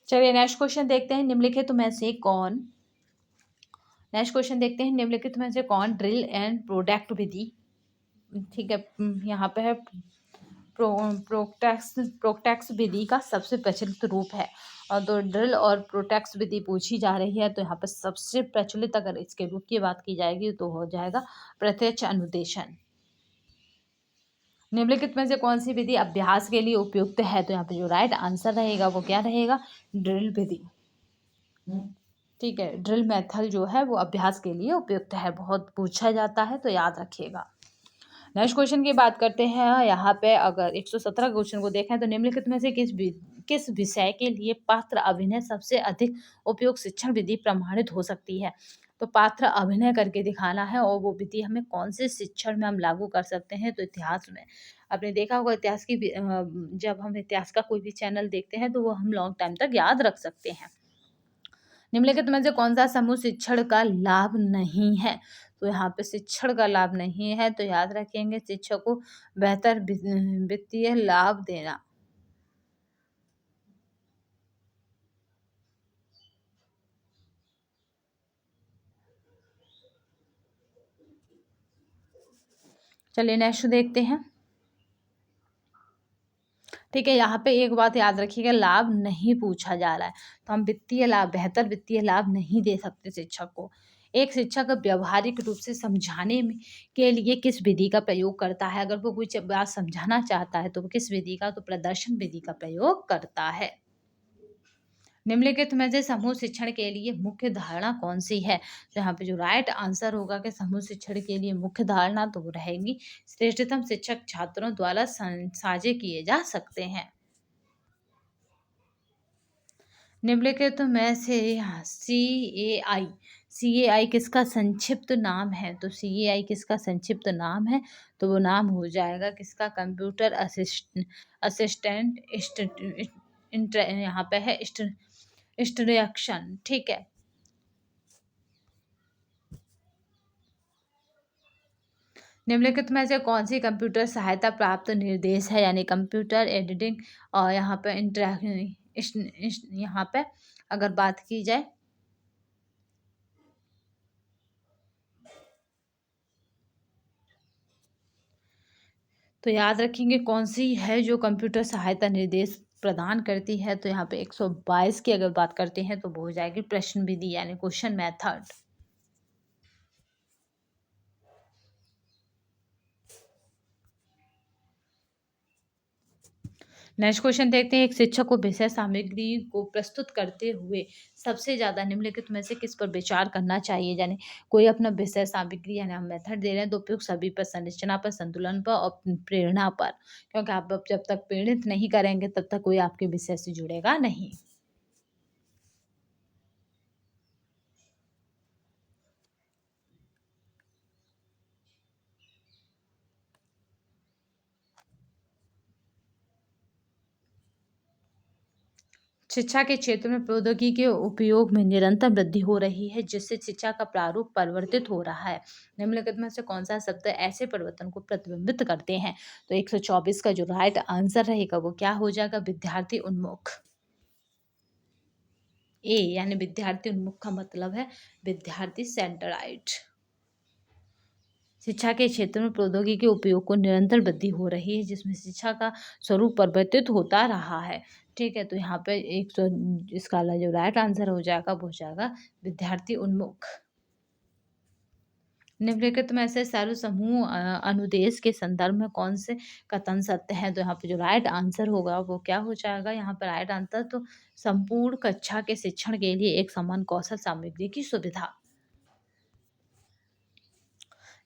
चलिए नेक्स्ट क्वेश्चन देखते हैं, निम्नलिखित में से कौन नेक्स्ट क्वेश्चन देखते हैं, निम्नलिखित में से कौन ड्रिल एंड प्रोडक्ट विधि, ठीक है, यहाँ पे है प्रोटैक्स विधि का सबसे प्रचलित रूप है। और तो ड्रिल और प्रोटैक्स विधि पूछी जा रही है, तो यहाँ पर सबसे प्रचलित अगर इसके रूप की बात की जाएगी तो हो जाएगा प्रत्यक्ष अनुदेशन। निम्नलिखित में से कौन सी विधि अभ्यास के लिए उपयुक्त है? तो यहाँ पे जो राइट आंसर रहेगा वो क्या रहेगा, ड्रिल विधि। ठीक है, ड्रिल मेथड जो है वो अभ्यास के लिए उपयुक्त है, बहुत पूछा जाता है, तो याद रखिएगा। नेक्स्ट क्वेश्चन की बात करते हैं। यहाँ पे अगर 117 क्वेश्चन को देखें तो निम्नलिखित में से किस विषय के लिए पात्र अभिनय सबसे अधिक उपयुक्त शिक्षण विधि प्रमाणित हो सकती है? तो पात्र अभिनय करके दिखाना है, और वो विधि हमें कौन से शिक्षण में हम लागू कर सकते हैं? तो इतिहास में। आपने देखा होगा इतिहास की जब हम इतिहास का कोई भी चैनल देखते हैं तो वो हम लॉन्ग टाइम तक याद रख सकते हैं। निम्नलिखित में से कौन सा समूह शिक्षण का लाभ नहीं है? तो यहाँ पे शिक्षण का लाभ नहीं है, तो याद रखेंगे शिक्षक को बेहतर वित्तीय लाभ देना। चलिए नेक्स्ट देखते हैं। ठीक है, यहाँ पे एक बात याद रखिएगा, लाभ नहीं पूछा जा रहा है, तो हम वित्तीय लाभ, बेहतर वित्तीय लाभ नहीं दे सकते शिक्षक को। एक शिक्षक व्यावहारिक रूप से समझाने में के लिए किस विधि का प्रयोग करता है? अगर वो कुछ बात समझाना चाहता है तो वो किस विधि का, तो प्रदर्शन विधि का प्रयोग करता है। निम्नलिखित में से समूह शिक्षण के लिए मुख्य धारणा कौन सी है? तो यहाँ पे जो राइट आंसर होगा कि समूह शिक्षण के लिए मुख्य धारणा तो वो रहेगी, श्रेष्ठतम शिक्षक छात्रों द्वारा साझे किए जा सकते हैं। निम्नलिखित में से सी ए आई किसका संक्षिप्त नाम है? तो CAI किसका संक्षिप्त नाम है? तो वो नाम हो जाएगा किसका? कंप्यूटर असिस्टेंट यहाँ पे है इंस्ट्रक्शन। ठीक है, निम्नलिखित में से कौन सी कंप्यूटर सहायता प्राप्त निर्देश है? यानी कंप्यूटर एडिटिंग, और यहाँ पे यहाँ पे अगर बात की जाए तो याद रखेंगे कौन सी है जो कंप्यूटर सहायता निर्देश प्रदान करती है? तो यहाँ पे 122 की अगर बात करते हैं तो वो हो जाएगी प्रश्न विधि, यानी क्वेश्चन मेथड। नेक्स्ट क्वेश्चन देखते हैं। एक शिक्षक को विषय सामग्री को प्रस्तुत करते हुए सबसे ज्यादा निम्नलिखित में से किस पर विचार करना चाहिए? यानी कोई अपना विषय सामग्री, यानी हम मेथड दे रहे हैं तो उपयुक्त सभी पर, संरचना पर, संतुलन पर और प्रेरणा पर, क्योंकि आप जब तक प्रेरित नहीं करेंगे तब तक कोई आपके विषय से जुड़ेगा नहीं। शिक्षा के क्षेत्र में प्रौद्योगिकी के उपयोग में निरंतर वृद्धि हो रही है, जिससे शिक्षा का प्रारूप परिवर्तित हो रहा है। निम्नलिखित में से कौन सा शब्द ऐसे परिवर्तन को प्रतिबिंबित करते हैं? तो 124 का जो राइट आंसर रहेगा वो क्या हो जाएगा? विद्यार्थी उन्मुख। यानी विद्यार्थी उन्मुख का मतलब है विद्यार्थी सेंटराइट। शिक्षा के क्षेत्र में प्रौद्योगिकी के उपयोग को निरंतर वृद्धि हो रही है, जिसमें शिक्षा का स्वरूप परिवर्तित होता रहा है। ठीक है, तो यहाँ पे इसका जो राइट आंसर हो जाएगा वो हो जाएगा विद्यार्थी उन्मुख। निम्नलिखित में से सर्व समूह अनुदेश के संदर्भ में कौन से कथन सत्य है? तो यहाँ पे जो राइट आंसर होगा वो क्या हो जाएगा? यहाँ पर राइट आंसर तो संपूर्ण कक्षा के शिक्षण के लिए एक समान कौशल सामग्री की सुविधा।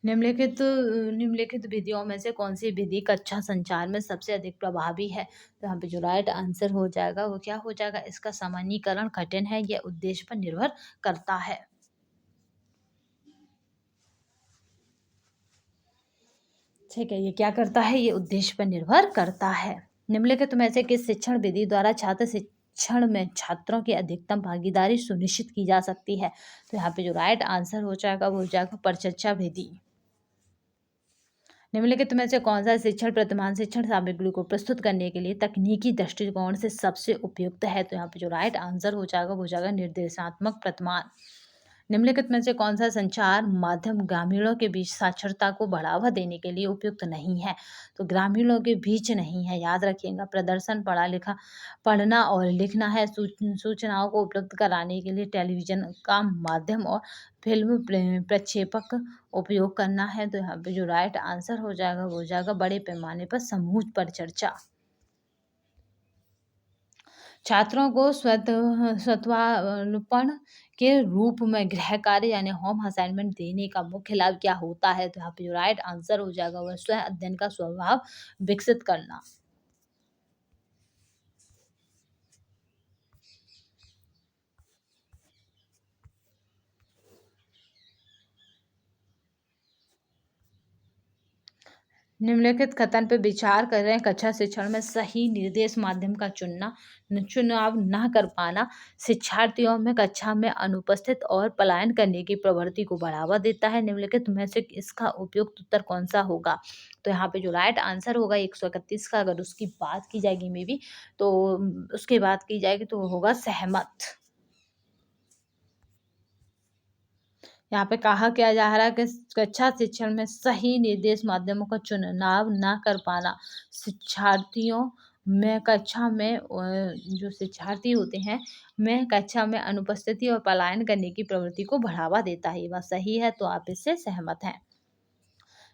निम्नलिखित विधियों में से कौन सी विधि कक्षा संचार में सबसे अधिक प्रभावी है? तो यहाँ पे जो राइट आंसर हो जाएगा वो क्या हो जाएगा? इसका सामान्यीकरण कठिन है, यह उद्देश्य पर निर्भर करता है। ठीक है, ये क्या करता है? ये उद्देश्य पर निर्भर करता है। निम्नलिखित में से किस शिक्षण विधि द्वारा छात्र शिक्षण में छात्रों की अधिकतम भागीदारी सुनिश्चित की जा सकती है? तो यहाँ पे जो राइट आंसर हो जाएगा वो हो जाएगा परिचर्चा विधि। निम्नलिखित में से कौन सा शिक्षण प्रतिमान शिक्षण सामग्री को प्रस्तुत करने के लिए तकनीकी दृष्टिकोण से सबसे उपयुक्त है? तो यहाँ पे जो राइट आंसर हो जाएगा वो हो जाएगा निर्देशात्मक प्रतिमान। निम्नलिखित में से कौन सा संचार माध्यम ग्रामीणों के बीच साक्षरता को बढ़ावा देने के लिए उपयुक्त नहीं है? तो ग्रामीणों के बीच नहीं है, याद रखिएगा। प्रदर्शन पढ़ना और लिखना है। सूचनाओं को उपलब्ध कराने के लिए टेलीविजन का माध्यम और फिल्म प्रक्षेपक उपयोग करना है। तो यहाँ पे जो राइट आंसर हो जाएगा वो हो जाएगा बड़े पैमाने पर समूह पर चर्चा। छात्रों को स्वत्वावलोकन के रूप में गृह कार्य यानी होम असाइनमेंट देने का मुख्य लाभ क्या होता है? तो यहाँ पे जो राइट आंसर हो जाएगा वह स्व अध्ययन का स्वभाव विकसित करना। निम्नलिखित कथन पे विचार कर रहे हैं। कक्षा शिक्षण में सही निर्देश माध्यम का चुनाव न कर पाना शिक्षार्थियों में कक्षा में अनुपस्थित और पलायन करने की प्रवृत्ति को बढ़ावा देता है। निम्नलिखित में से इसका उपयुक्त उत्तर कौन सा होगा? तो यहाँ पे जो राइट आंसर होगा 131 का, अगर उसकी बात की जाएगी मे बी, तो उसकी बात की जाएगी तो वो होगा सहमत। यहाँ पे कहा क्या जा रहा है कि कक्षा शिक्षण में सही निर्देश माध्यमों का चुनाव ना कर पाना शिक्षार्थियों में कक्षा में जो शिक्षार्थी होते हैं में कक्षा में अनुपस्थिति और पलायन करने की प्रवृत्ति को बढ़ावा देता है। ये बात सही है, तो आप इससे सहमत हैं।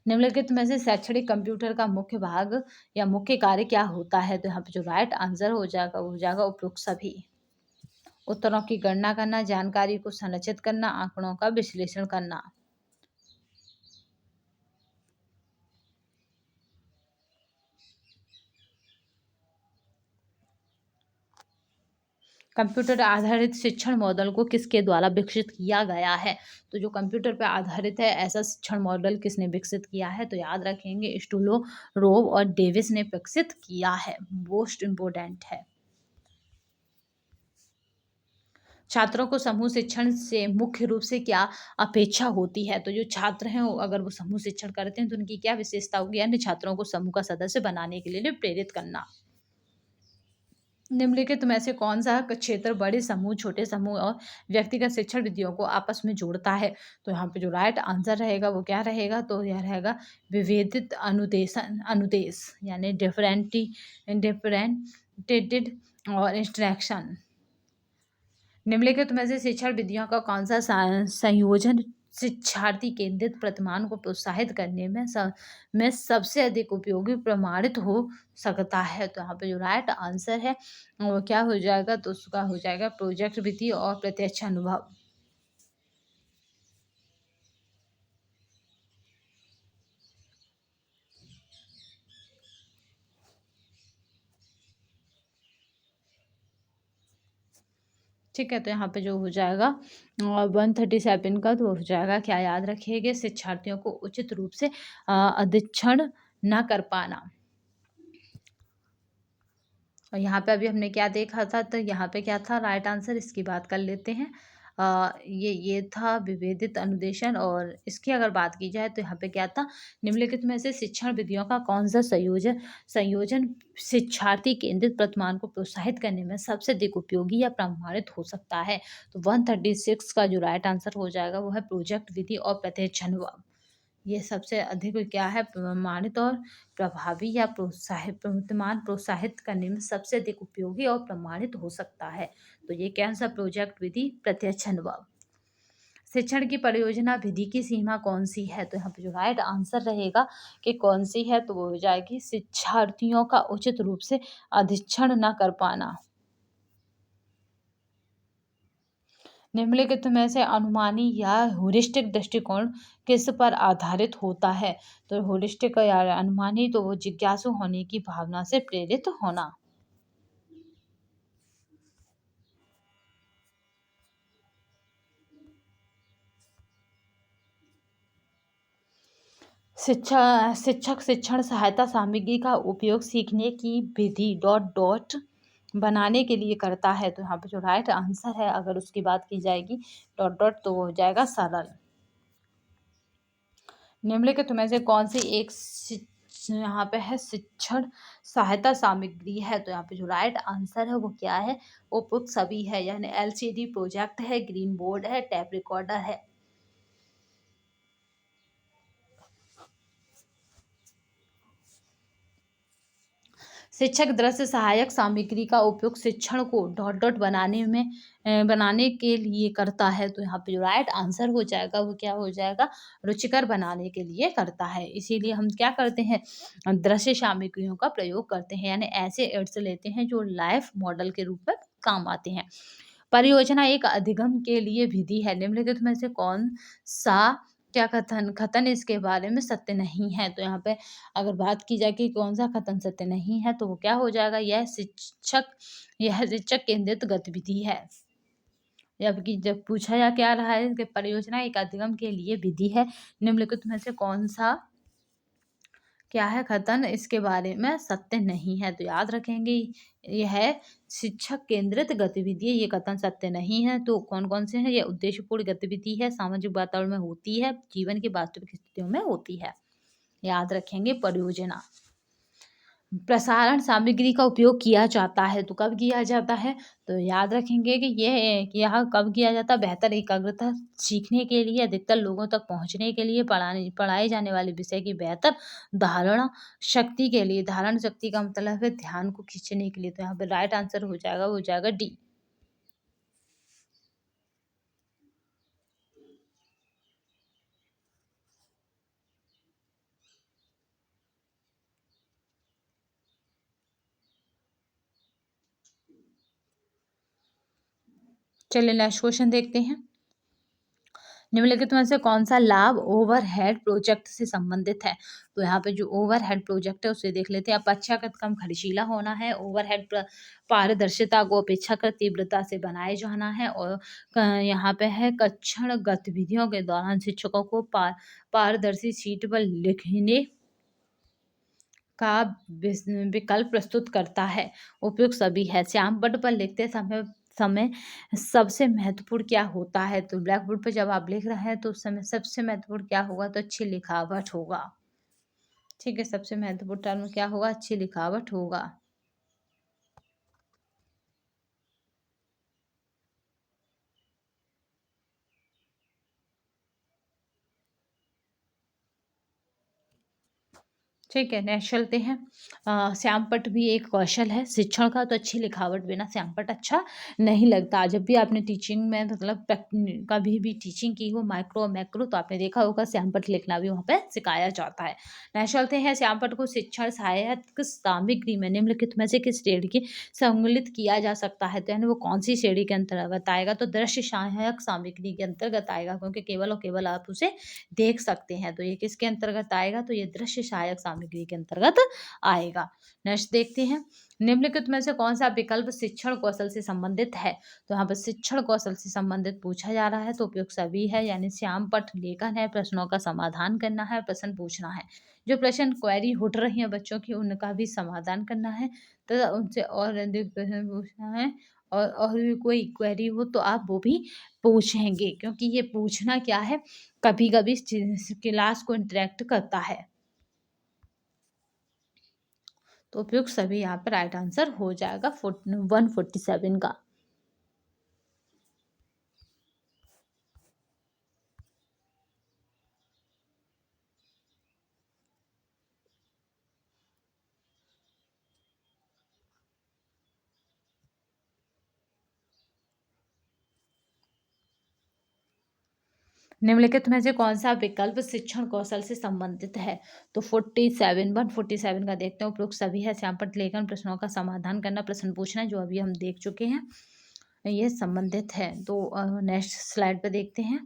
निम्नलिखित में से शैक्षणिक कंप्यूटर का मुख्य भाग या मुख्य कार्य क्या होता है? तो यहाँ पे जो राइट आंसर हो जाएगा वो हो जाएगा उपयुक्त सभी। उत्तरों की गणना करना, जानकारी को संरक्षित करना, आंकड़ों का विश्लेषण करना। कंप्यूटर आधारित शिक्षण मॉडल को किसके द्वारा विकसित किया गया है? तो जो कंप्यूटर पर आधारित है ऐसा शिक्षण मॉडल किसने विकसित किया है? तो याद रखेंगे स्टूलो, रोव और डेविस ने विकसित किया है। मोस्ट इम्पोर्टेंट है। छात्रों को समूह शिक्षण से मुख्य रूप से क्या अपेक्षा होती है? तो जो छात्र हैं अगर वो समूह शिक्षण करते हैं तो उनकी क्या विशेषता होगी? अन्य छात्रों को समूह का सदस्य बनाने के लिए प्रेरित करना। निम्नलिखित में से कौन सा क्षेत्र बड़े समूह, छोटे समूह और व्यक्तिगत शिक्षण विधियों को आपस में जोड़ता है? तो यहाँ पे जो राइट आंसर रहेगा वो क्या रहेगा? तो यह रहेगा विभेदित अनुदेश यानी डिफरेंटेटेड और इंस्ट्रक्शन। निम्नलिखित में से शिक्षण विधियों का कौन सा संयोजन शिक्षार्थी केंद्रित प्रतिमान को प्रोत्साहित करने में सबसे अधिक उपयोगी प्रमाणित हो सकता है? तो यहाँ पे जो राइट आंसर है वो क्या हो जाएगा? तो उसका हो जाएगा प्रोजेक्ट विधि और प्रत्यक्ष अनुभव। ठीक है, तो यहाँ पे जो हो जाएगा 137 का तो हो जाएगा क्या? याद रखिएगा शिक्षार्थियों को उचित रूप से अध्यक्षण न कर पाना। और यहाँ पे अभी हमने क्या देखा था? तो यहाँ पे क्या था राइट आंसर? इसकी बात कर लेते हैं। ये था विभेदित अनुदेशन। और इसकी अगर बात की जाए तो यहाँ पे क्या था? निम्नलिखित में से शिक्षण विधियों का कौन सा संयोजन शिक्षार्थी केंद्रित प्रतिमान को प्रोत्साहित करने में सबसे अधिक उपयोगी या प्रमाणित हो सकता है? तो 136 का जो राइट आंसर हो जाएगा वो है प्रोजेक्ट विधि और प्रत्यक्ष अनुभव। ये सबसे अधिक क्या है? प्रमाणित और प्रभावी या प्रोत्साहित करने में सबसे अधिक उपयोगी और प्रमाणित हो सकता है। तो ये क्या सा प्रोजेक्ट विधि, प्रत्यक्ष अनुभव। शिक्षण की परियोजना विधि की सीमा कौन सी है? तो यहाँ पे जो राइट आंसर रहेगा कि कौन सी है तो वो हो जाएगी शिक्षार्थियों का उचित रूप से अधीक्षण न कर पाना। निम्नलिखित में से अनुमानी या ह्यूरिस्टिक दृष्टिकोण किस पर आधारित होता है? तो ह्यूरिस्टिक या अनुमानी तो वो जिज्ञासु होने की भावना से प्रेरित होना। शिक्षक शिक्षण सहायता सामग्री का उपयोग सीखने की विधि डॉट डॉट बनाने के लिए करता है। तो यहाँ पे जो राइट आंसर है अगर उसकी बात की जाएगी डॉट डॉट तो वो हो जाएगा सरल। निम्नलिखित में से कौन सी एक यहाँ पे है शिक्षण सहायता सामग्री है? तो यहाँ पे जो राइट आंसर है वो क्या है? उपयुक्त सभी है, यानी एलसीडी प्रोजेक्ट है, ग्रीन बोर्ड है, टैप रिकॉर्डर है। शिक्षक दृश्य सहायक सामग्री का उपयोग शिक्षण को डॉट डॉट बनाने के लिए करता है। तो यहाँ पे जो राइट आंसर हो जाएगा वो क्या हो जाएगा? रुचिकर बनाने के लिए करता है। इसीलिए हम क्या करते हैं? दृश्य सामग्रियों का प्रयोग करते हैं, यानी ऐसे एड्स लेते हैं जो लाइव मॉडल के रूप में काम आते हैं। परियोजना एक अधिगम के लिए विधि है। निम्नलिखित में से कौन सा क्या कथन इसके बारे में सत्य नहीं है? तो यहाँ पे अगर बात की जाए कि कौन सा कथन सत्य नहीं है तो वो क्या हो जाएगा? यह शिक्षक केंद्रित गतिविधि है। जबकि जब पूछा जा क्या रहा है कि परियोजना एक अधिगम के लिए विधि है, निम्नलिखित में से कौन सा क्या है कथन इसके बारे में सत्य नहीं है। तो याद रखेंगे ये है शिक्षक केंद्रित गतिविधि है, ये कथन सत्य नहीं है। तो कौन कौन से हैं? ये उद्देश्यपूर्ण गतिविधि है, सामाजिक वातावरण में होती है, जीवन की वास्तविक स्थितियों में होती है। याद रखेंगे परियोजना। प्रसारण सामग्री का उपयोग किया जाता है, तो कब किया जाता है? तो याद रखेंगे कि यह कब किया जाता है? बेहतर एकाग्रता सीखने के लिए, अधिकतर लोगों तक पहुंचने के लिए, पढ़ाए जाने वाले विषय की बेहतर धारणा शक्ति के लिए। धारण शक्ति का मतलब है ध्यान को खींचने के लिए। तो यहाँ पे राइट आंसर हो जाएगा, वो हो जाएगा डी। चलिए नेक्स्ट क्वेश्चन देखते हैं। निम्नलिखित में से कौन सा लाभ ओवरहेड प्रोजेक्ट से संबंधित है? तो यहाँ पे जो ओवरहेड प्रोजेक्ट है उसे देख लेते हैं। अपेक्षाकृत कम खर्चीला होना है, ओवरहेड पारदर्शिता को अपेक्षाकृत तीव्रता से बनाए जाना है, और यहाँ पे है कक्षण गतिविधियों के दौरान शिक्षकों को पारदर्शी शीट पर लिखने का विकल्प प्रस्तुत करता है। उपयुक्त सभी है। श्याम पट्ट पर लिखते समय समय सबसे महत्वपूर्ण क्या होता है? तो ब्लैक बोर्ड पर जब आप लिख रहे हैं तो उस समय सबसे महत्वपूर्ण क्या होगा? तो अच्छी लिखावट होगा। ठीक है, सबसे महत्वपूर्ण टर्म क्या होगा? अच्छी लिखावट होगा। ठीक है, नेक्स्ट चलते हैं। श्यामपट्ट भी एक कौशल है शिक्षण का, तो अच्छी लिखावट बिना श्यामपट्ट अच्छा नहीं लगता। जब भी आपने टीचिंग में मतलब कभी भी टीचिंग की हो माइक्रो मैक्रो, तो आपने देखा होगा श्यामपट्ट लिखना भी वहाँ पे सिखाया जाता है। नेक्स्ट चलते हैं। श्यामपट्ट को शिक्षण सहायक सामग्री में निम्नलिखित में से किस श्रेणी की सम्मिलित किया जा सकता है? तो यानी वो कौन सी श्रेणी के अंतर्गत आएगा? तो दृश्य सहायक सामग्री के अंतर्गत आएगा, क्योंकि केवल और केवल आप उसे देख सकते हैं। तो ये किसके अंतर्गत आएगा? तो ये दृश्य सहायक सामग्री के अंतर्गत आएगा। नेक्स्ट देखते हैं। निम्नलिखित में से कौन सा विकल्प शिक्षण कौशल से संबंधित है? तो यहाँ पर शिक्षण कौशल से संबंधित पूछा जा रहा है, तो उपयुक्त सभी है। यानी श्याम पट्ट लेखन है, प्रश्नों का समाधान करना है, प्रश्न पूछना है। जो प्रश्न क्वेरी उठ रही है बच्चों की उनका भी समाधान करना है, तथा उनसे और अधिक प्रश्न पूछना है, और भी कोई क्वेरी हो तो आप वो भी पूछेंगे, क्योंकि ये पूछना क्या है, कभी कभी क्लास को इंटरेक्ट करता है। तो उपयुक्त सभी यहाँ पर राइट आंसर हो जाएगा 147 का। निम्नलिखित में से कौन सा विकल्प शिक्षण कौशल से संबंधित है? तो 147 का देखते हैं। उपयुक्त सभी है। श्यामपट्ट लेखन, प्रश्नों का समाधान करना, प्रश्न पूछना, जो अभी हम देख चुके हैं, ये संबंधित है। तो नेक्स्ट स्लाइड पे देखते हैं।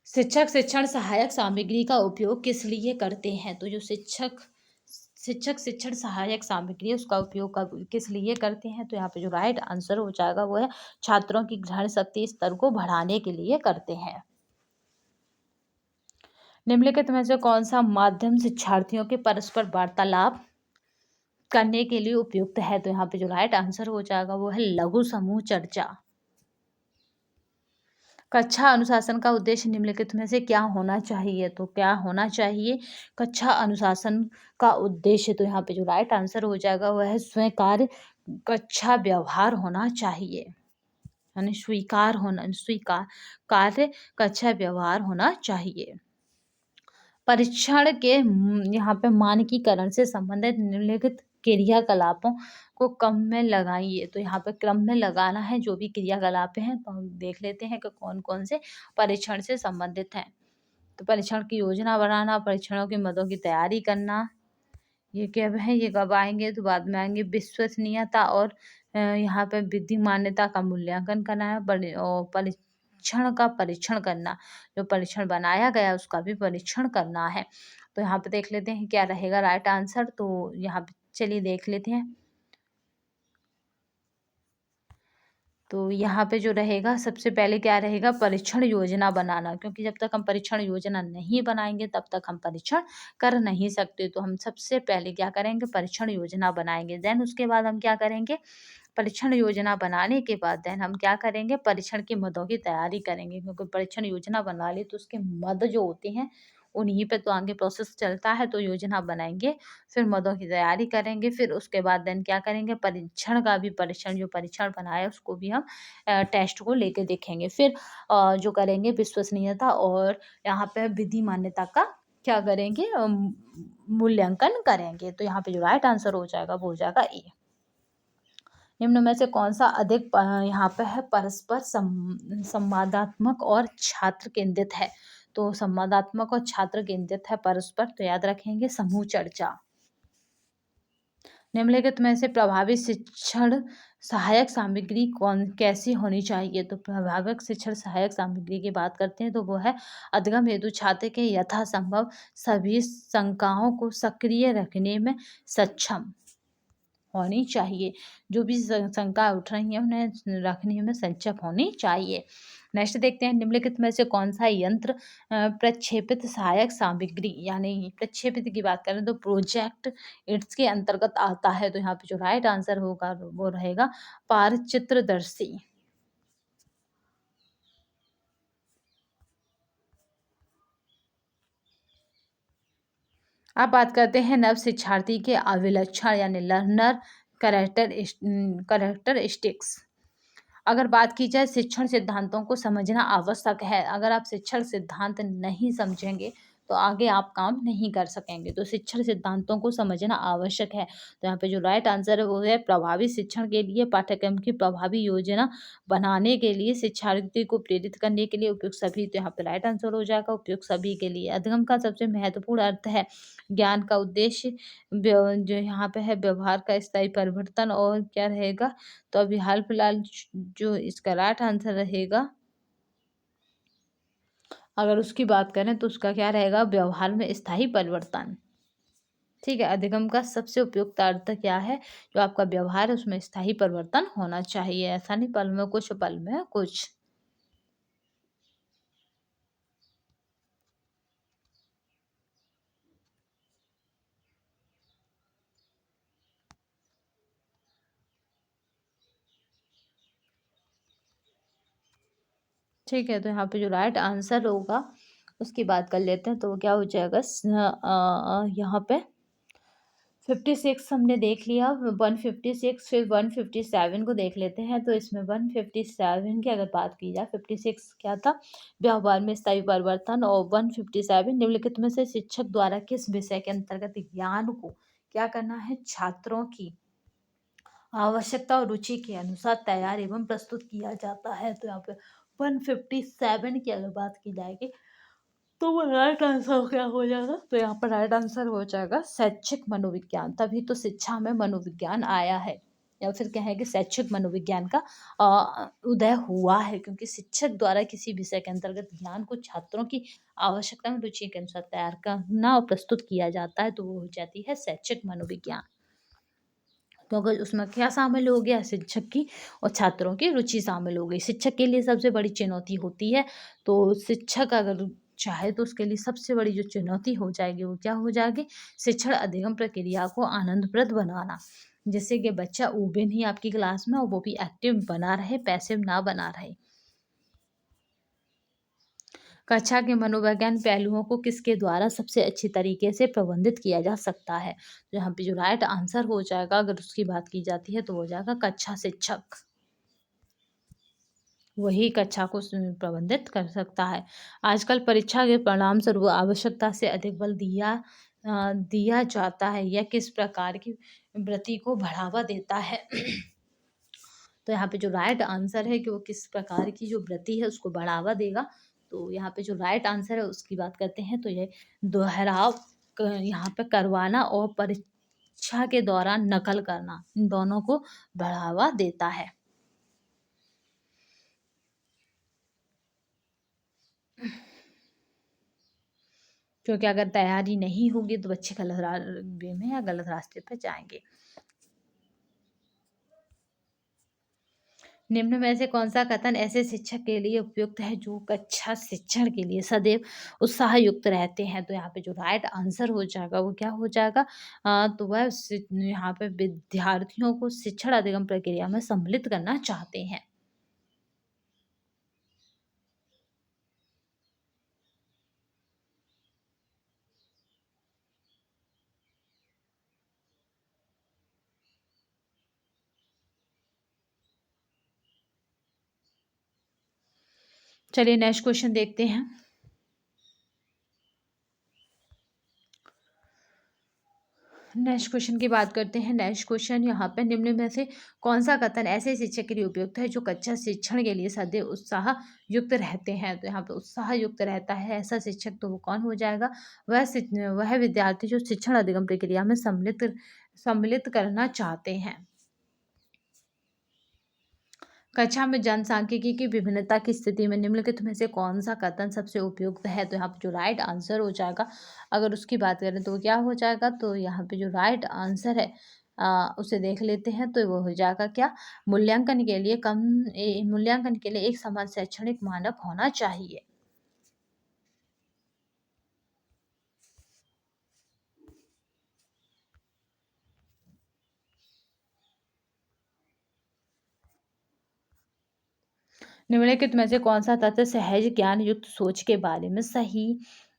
शिक्षक शिक्षण सहायक सामग्री का उपयोग किस लिए करते हैं? तो जो शिक्षक शिक्षण सहायक सामग्री है उसका उपयोग किस लिए करते हैं? तो यहाँ पे जो राइट आंसर हो जाएगा वो है छात्रों की ग्रहण शक्ति स्तर को बढ़ाने के लिए करते हैं। निम्नलिखित में से कौन सा माध्यम शिक्षार्थियों के परस्पर वार्तालाप करने के लिए उपयुक्त है? तो यहाँ पे जो राइट आंसर हो जाएगा वो है लघु समूह चर्चा। कक्षा अनुशासन का उद्देश्य निम्नलिखित में से क्या होना चाहिए? तो क्या होना चाहिए कक्षा अनुशासन का उद्देश्य? तो यहाँ पे जो राइट आंसर हो जाएगा वह है स्वीकार्य कक्षा व्यवहार होना चाहिए, यानी स्वीकार कार्य कक्षा व्यवहार होना चाहिए। परीक्षण के यहाँ पे मानकीकरण से संबंधित निम्नलिखित क्रियाकलापों को क्रम में लगाइए। तो यहाँ पे क्रम में लगाना है जो भी क्रियाकलाप हैं, तो हम देख लेते हैं कि कौन कौन से परीक्षण से संबंधित हैं। तो परीक्षण की योजना बनाना, परीक्षणों की मदों की तैयारी करना, ये क्या है, ये कब आएंगे? तो बाद में आएंगे। विश्वसनीयता और यहाँ पे विधि मान्यता का मूल्यांकन करना है, और परीक्षण का परीक्षण करना, जो परीक्षण बनाया गया उसका भी परीक्षण करना है। तो यहाँ पे देख लेते हैं क्या रहेगा राइट आंसर। तो यहाँ पे चलिए देख लेते हैं। तो यहाँ पे जो रहेगा सबसे पहले क्या रहेगा, परीक्षण योजना बनाना, क्योंकि जब तक हम परीक्षण योजना नहीं बनाएंगे तब तक हम परीक्षण कर नहीं सकते। तो हम सबसे पहले क्या करेंगे, परीक्षण योजना बनाएंगे। देन उसके बाद हम क्या करेंगे, परीक्षण योजना बनाने के बाद देन हम क्या करेंगे, परीक्षण के मदों की तैयारी करेंगे, क्योंकि परीक्षण योजना बना ली तो उसके मद जो होते हैं उन्हीं पे तो आगे प्रोसेस चलता है। तो योजना बनाएंगे, फिर मदों की तैयारी करेंगे, फिर उसके बाद देन क्या करेंगे, परीक्षण का भी, परीक्षण जो परीक्षण बनाया उसको भी हम टेस्ट को लेके देखेंगे। फिर जो करेंगे विश्वसनीयता और यहाँ पे विधि मान्यता का क्या करेंगे, मूल्यांकन करेंगे। तो यहाँ पे जो राइट आंसर हो जाएगा वो हो जाएगा ए। निम्न में से कौन सा अधिक यहाँ पे है, परस्पर संवादात्मक और छात्र केंद्रित है। तो संवादात्मक और छात्र केंद्रित है परस्पर, तो याद रखेंगे समूह चर्चा। निम्नलिखित में से प्रभावी शिक्षण सहायक सामग्री कैसी होनी चाहिए। तो प्रभावक शिक्षण सहायक सामग्री की बात करते हैं तो वो है, अधिगम हेतु छात्र के यथासंभव सभी शंकाओं को सक्रिय रखने में सक्षम होनी चाहिए। जो भी शंका उठ रही है उन्हें रखने में सक्षम होनी चाहिए। नेक्स्ट देखते हैं, निम्नलिखित में से कौन सा यंत्र प्रक्षेपित सहायक सामग्री, यानी प्रक्षेपित की बात करें तो प्रोजेक्ट इट्स के अंतर्गत आता है। तो यहाँ पे जो राइट आंसर होगा वो रहेगा पारचित्रदर्शी। अब बात करते हैं नव शिक्षार्थी के अभिलक्षण यानी लर्नर कैरेक्टरिस्टिक्स। अगर बात की जाए शिक्षण सिद्धांतों को समझना आवश्यक है। अगर आप शिक्षण सिद्धांत नहीं समझेंगे तो आगे आप काम नहीं कर सकेंगे। तो शिक्षण सिद्धांतों को समझना आवश्यक है। तो यहाँ पे जो राइट आंसर है वो है, प्रभावी शिक्षण के लिए पाठ्यक्रम की प्रभावी योजना बनाने के लिए, शिक्षार्थी को प्रेरित करने के लिए उपयुक्त सभी। तो यहाँ पे राइट आंसर हो जाएगा उपयुक्त सभी के लिए। अधिगम का सबसे महत्वपूर्ण अर्थ है ज्ञान का उद्देश्य, जो यहाँ पे है व्यवहार का स्थायी परिवर्तन, और क्या रहेगा, तो अभी हाल फिलहाल जो इसका राइट आंसर रहेगा, अगर उसकी बात करें तो उसका क्या रहेगा, व्यवहार में स्थायी परिवर्तन। ठीक है, अधिगम का सबसे उपयुक्त अर्थ क्या है, जो आपका व्यवहार है उसमें स्थायी परिवर्तन होना चाहिए। ऐसा नहीं पल में कुछ पल में कुछ। ठीक है, तो यहाँ पे जो राइट आंसर होगा उसकी बात कर लेते हैं। तो वो क्या हो जाएगा, यहाँ पे 56 हमने देख लिया, 156, फिर 157 को देख लेते हैं। तो इसमें 157 की अगर बात की जाए, 56 क्या था, व्यवहार में स्थायी परिवर्तन, और 157 निम्नलिखित में से शिक्षक द्वारा किस विषय के अंतर्गत ज्ञान को क्या करना है, छात्रों की आवश्यकता और रुचि के अनुसार तैयार एवं प्रस्तुत किया जाता है। तो यहाँ पे 157 की अगर बात की जाएगी तो वो राइट आंसर क्या हो जाएगा, तो यहाँ पर राइट आंसर हो जाएगा शैक्षिक मनोविज्ञान। तभी तो शिक्षा में मनोविज्ञान आया है, या फिर कहें कि शैक्षिक मनोविज्ञान का उदय हुआ है, क्योंकि शिक्षक द्वारा किसी विषय के अंतर्गत ज्ञान को छात्रों की आवश्यकता में रुचि के अनुसार तैयार करना और प्रस्तुत किया जाता है, तो वो हो जाती है शैक्षिक मनोविज्ञान। तो अगर उसमें क्या शामिल हो गया, शिक्षक की और छात्रों की रुचि शामिल हो गई। शिक्षक के लिए सबसे बड़ी चुनौती होती है, तो शिक्षक अगर चाहे तो उसके लिए सबसे बड़ी जो चुनौती हो जाएगी वो क्या हो जाएगी, शिक्षण अधिगम प्रक्रिया को आनंदप्रद बनाना, जिससे कि बच्चा ऊबे नहीं आपकी क्लास में, और वो भी एक्टिव बना रहे, पैसिव ना बना रहे। कक्षा के मनोविज्ञान पहलुओं को किसके द्वारा सबसे अच्छी तरीके से प्रबंधित किया जा सकता है। तो यहाँ पे जो राइट आंसर हो जाएगा अगर उसकी बात की जाती है तो हो जाएगा कक्षा शिक्षक। वही कक्षा को प्रबंधित कर सकता है। आजकल परीक्षा के परिणाम स्वरूप आवश्यकता से अधिक बल दिया जाता है, यह किस प्रकार की वृत्ति को बढ़ावा देता है। तो यहाँ पे जो राइट आंसर है कि वो किस प्रकार की जो वृत्ति है उसको बढ़ावा देगा। तो यहाँ पे जो राइट आंसर है उसकी बात करते हैं तो ये दोहराव यहाँ पे करवाना और परीक्षा के दौरान नकल करना, इन दोनों को बढ़ावा देता है। क्योंकि अगर तैयारी नहीं होगी तो बच्चे गलत वे में या गलत रास्ते पर जाएंगे। निम्न में से कौन-सा कथन ऐसे शिक्षक के लिए उपयुक्त है जो कक्षा शिक्षण के लिए सदैव उत्साहयुक्त रहते हैं? तो यहाँ पे जो राइट आंसर हो जाएगा वो क्या हो जाएगा? तो वह यहाँ पे विद्यार्थियों को शिक्षण अधिगम प्रक्रिया में सम्मिलित करना चाहते हैं। चलिए नेक्स्ट क्वेश्चन देखते हैं। नेक्स्ट क्वेश्चन की बात करते हैं। नेक्स्ट क्वेश्चन यहाँ पे निम्न में से कौन-सा कथन ऐसे शिक्षक के लिए उपयुक्त है जो कक्षा शिक्षण के लिए सदैव उत्साह युक्त रहते हैं? तो यहाँ पे उत्साह युक्त रहता है ऐसा शिक्षक तो वो कौन हो जाएगा? वह विद्यार्थी जो शिक्षण अधिगम प्रक्रिया में सम्मिलित करना चाहते हैं। कक्षा में जनसांख्यिकी की विभिन्नता की स्थिति में निम्नलिखित में से कौन-सा कथन सबसे उपयुक्त है? तो यहाँ पे जो राइट आंसर हो जाएगा, अगर उसकी बात करें तो वो क्या हो जाएगा? तो यहाँ पे जो राइट आंसर है उसे देख लेते हैं तो वो हो जाएगा क्या? मूल्यांकन के लिए एक समान शैक्षणिक मानक होना चाहिए। निम्नलिखित में से कौन-सा तथ्य सहज ज्ञान युक्त सोच के बारे में सही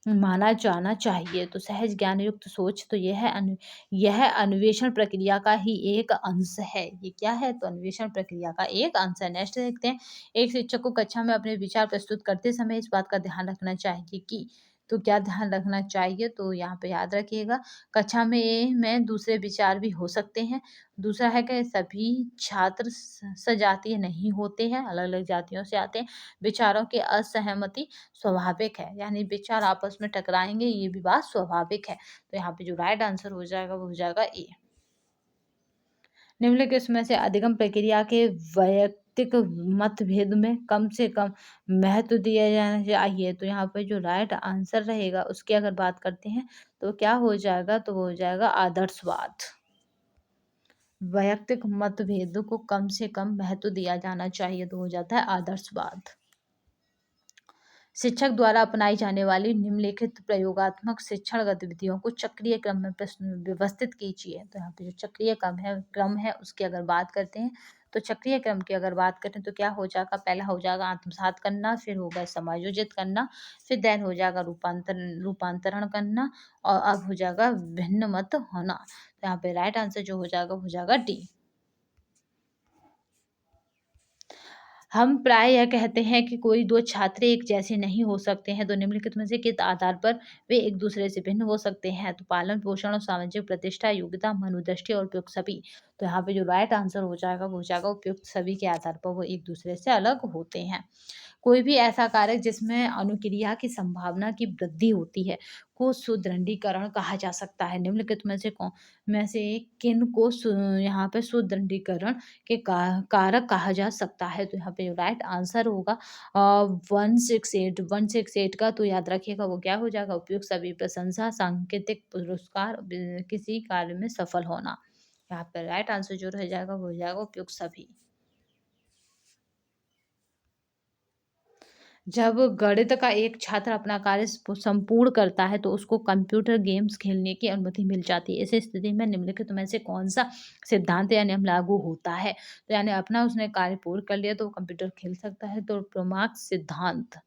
माना जाना चाहिए? तो सहज ज्ञान युक्त सोच तो यह अन्वेषण प्रक्रिया का ही एक अंश है। ये क्या है? तो अन्वेषण प्रक्रिया का एक अंश है। नेक्स्ट देखते हैं। एक शिक्षक को कक्षा में अपने विचार प्रस्तुत करते समय इस बात का ध्यान रखना चाहिए कि तो क्या ध्यान रखना चाहिए? तो यहाँ पे याद रखिएगा, कक्षा में दूसरे विचार भी हो सकते हैं। दूसरा है कि सभी छात्र सजातीय नहीं होते हैं, अलग-अलग जातियों से आते हैं। विचारों की असहमति स्वाभाविक है, यानी विचार आपस में टकराएँगे ये भी बात स्वाभाविक है। तो यहाँ पे जो राइट आंसर हो जाएगा वो हो जाएगा ए। निम्नलिखित में से अधिगम प्रक्रिया के वैयक्तिक मतभेद में कम से कम महत्व दिया जाना चाहिए। तो यहाँ पे जो राइट आंसर रहेगा उसकी अगर बात करते हैं तो क्या हो जाएगा? तो वो हो जाएगा आदर्शवाद। वैयक्तिक मतभेदों को कम से कम महत्व दिया जाना चाहिए तो हो जाता है आदर्शवाद। शिक्षक द्वारा अपनाई जाने वाली निम्नलिखित प्रयोगात्मक शिक्षण गतिविधियों को चक्रीय क्रम में व्यवस्थित कीजिए। तो यहाँ पे जो चक्रीय क्रम है उसकी अगर बात करते हैं तो चक्रीय क्रम की अगर बात करें तो क्या हो जाएगा? पहला हो जाएगा आत्मसात करना, फिर होगा समायोजित करना, फिर देन हो जाएगा रूपांतरण करना और अब हो जाएगा भिन्न मत होना। तो यहाँ पे राइट आंसर जो हो जाएगा वो हो जाएगा डी। हम प्राय यह कहते हैं कि कोई 2 छात्र एक जैसे नहीं हो सकते हैं, तो निम्नलिखित में से किस आधार पर वे एक दूसरे से भिन्न हो सकते हैं? तो पालन-पोषण और सामाजिक प्रतिष्ठा, योग्यता, मनोदृष्टि और उपयुक्त सभी। तो यहाँ पे जो राइट आंसर हो जाएगा वो हो जाएगा उपयुक्त सभी के आधार पर वो एक दूसरे से अलग होते हैं। कोई भी ऐसा कारक जिसमें अनुक्रिया की संभावना की वृद्धि होती है को सुदृढ़ीकरण कहा जा सकता है। निम्नलिखित में से किन को यहाँ पे सुदृढ़ीकरण के कारक कहा जा सकता है? तो यहाँ पे राइट आंसर होगा 168 का तो याद रखिएगा वो क्या हो जाएगा? उपयुक्त सभी प्रशंसा, सांकेतिक पुरस्कार, किसी कार्य में सफल होना। यहाँ पे राइट आंसर जो रह जाएगा वो हो जाएगा उपयुक्त सभी। जब गणित का एक छात्र अपना कार्य संपूर्ण करता है तो उसको कंप्यूटर गेम्स खेलने की अनुमति मिल जाती है। इस स्थिति में निम्नलिखित में से कौन-सा सिद्धांत या नियम लागू होता है? तो यानी अपना उसने कार्य पूर्ण कर लिया तो वो कंप्यूटर खेल सकता है तो प्रोमार्क सिद्धांत,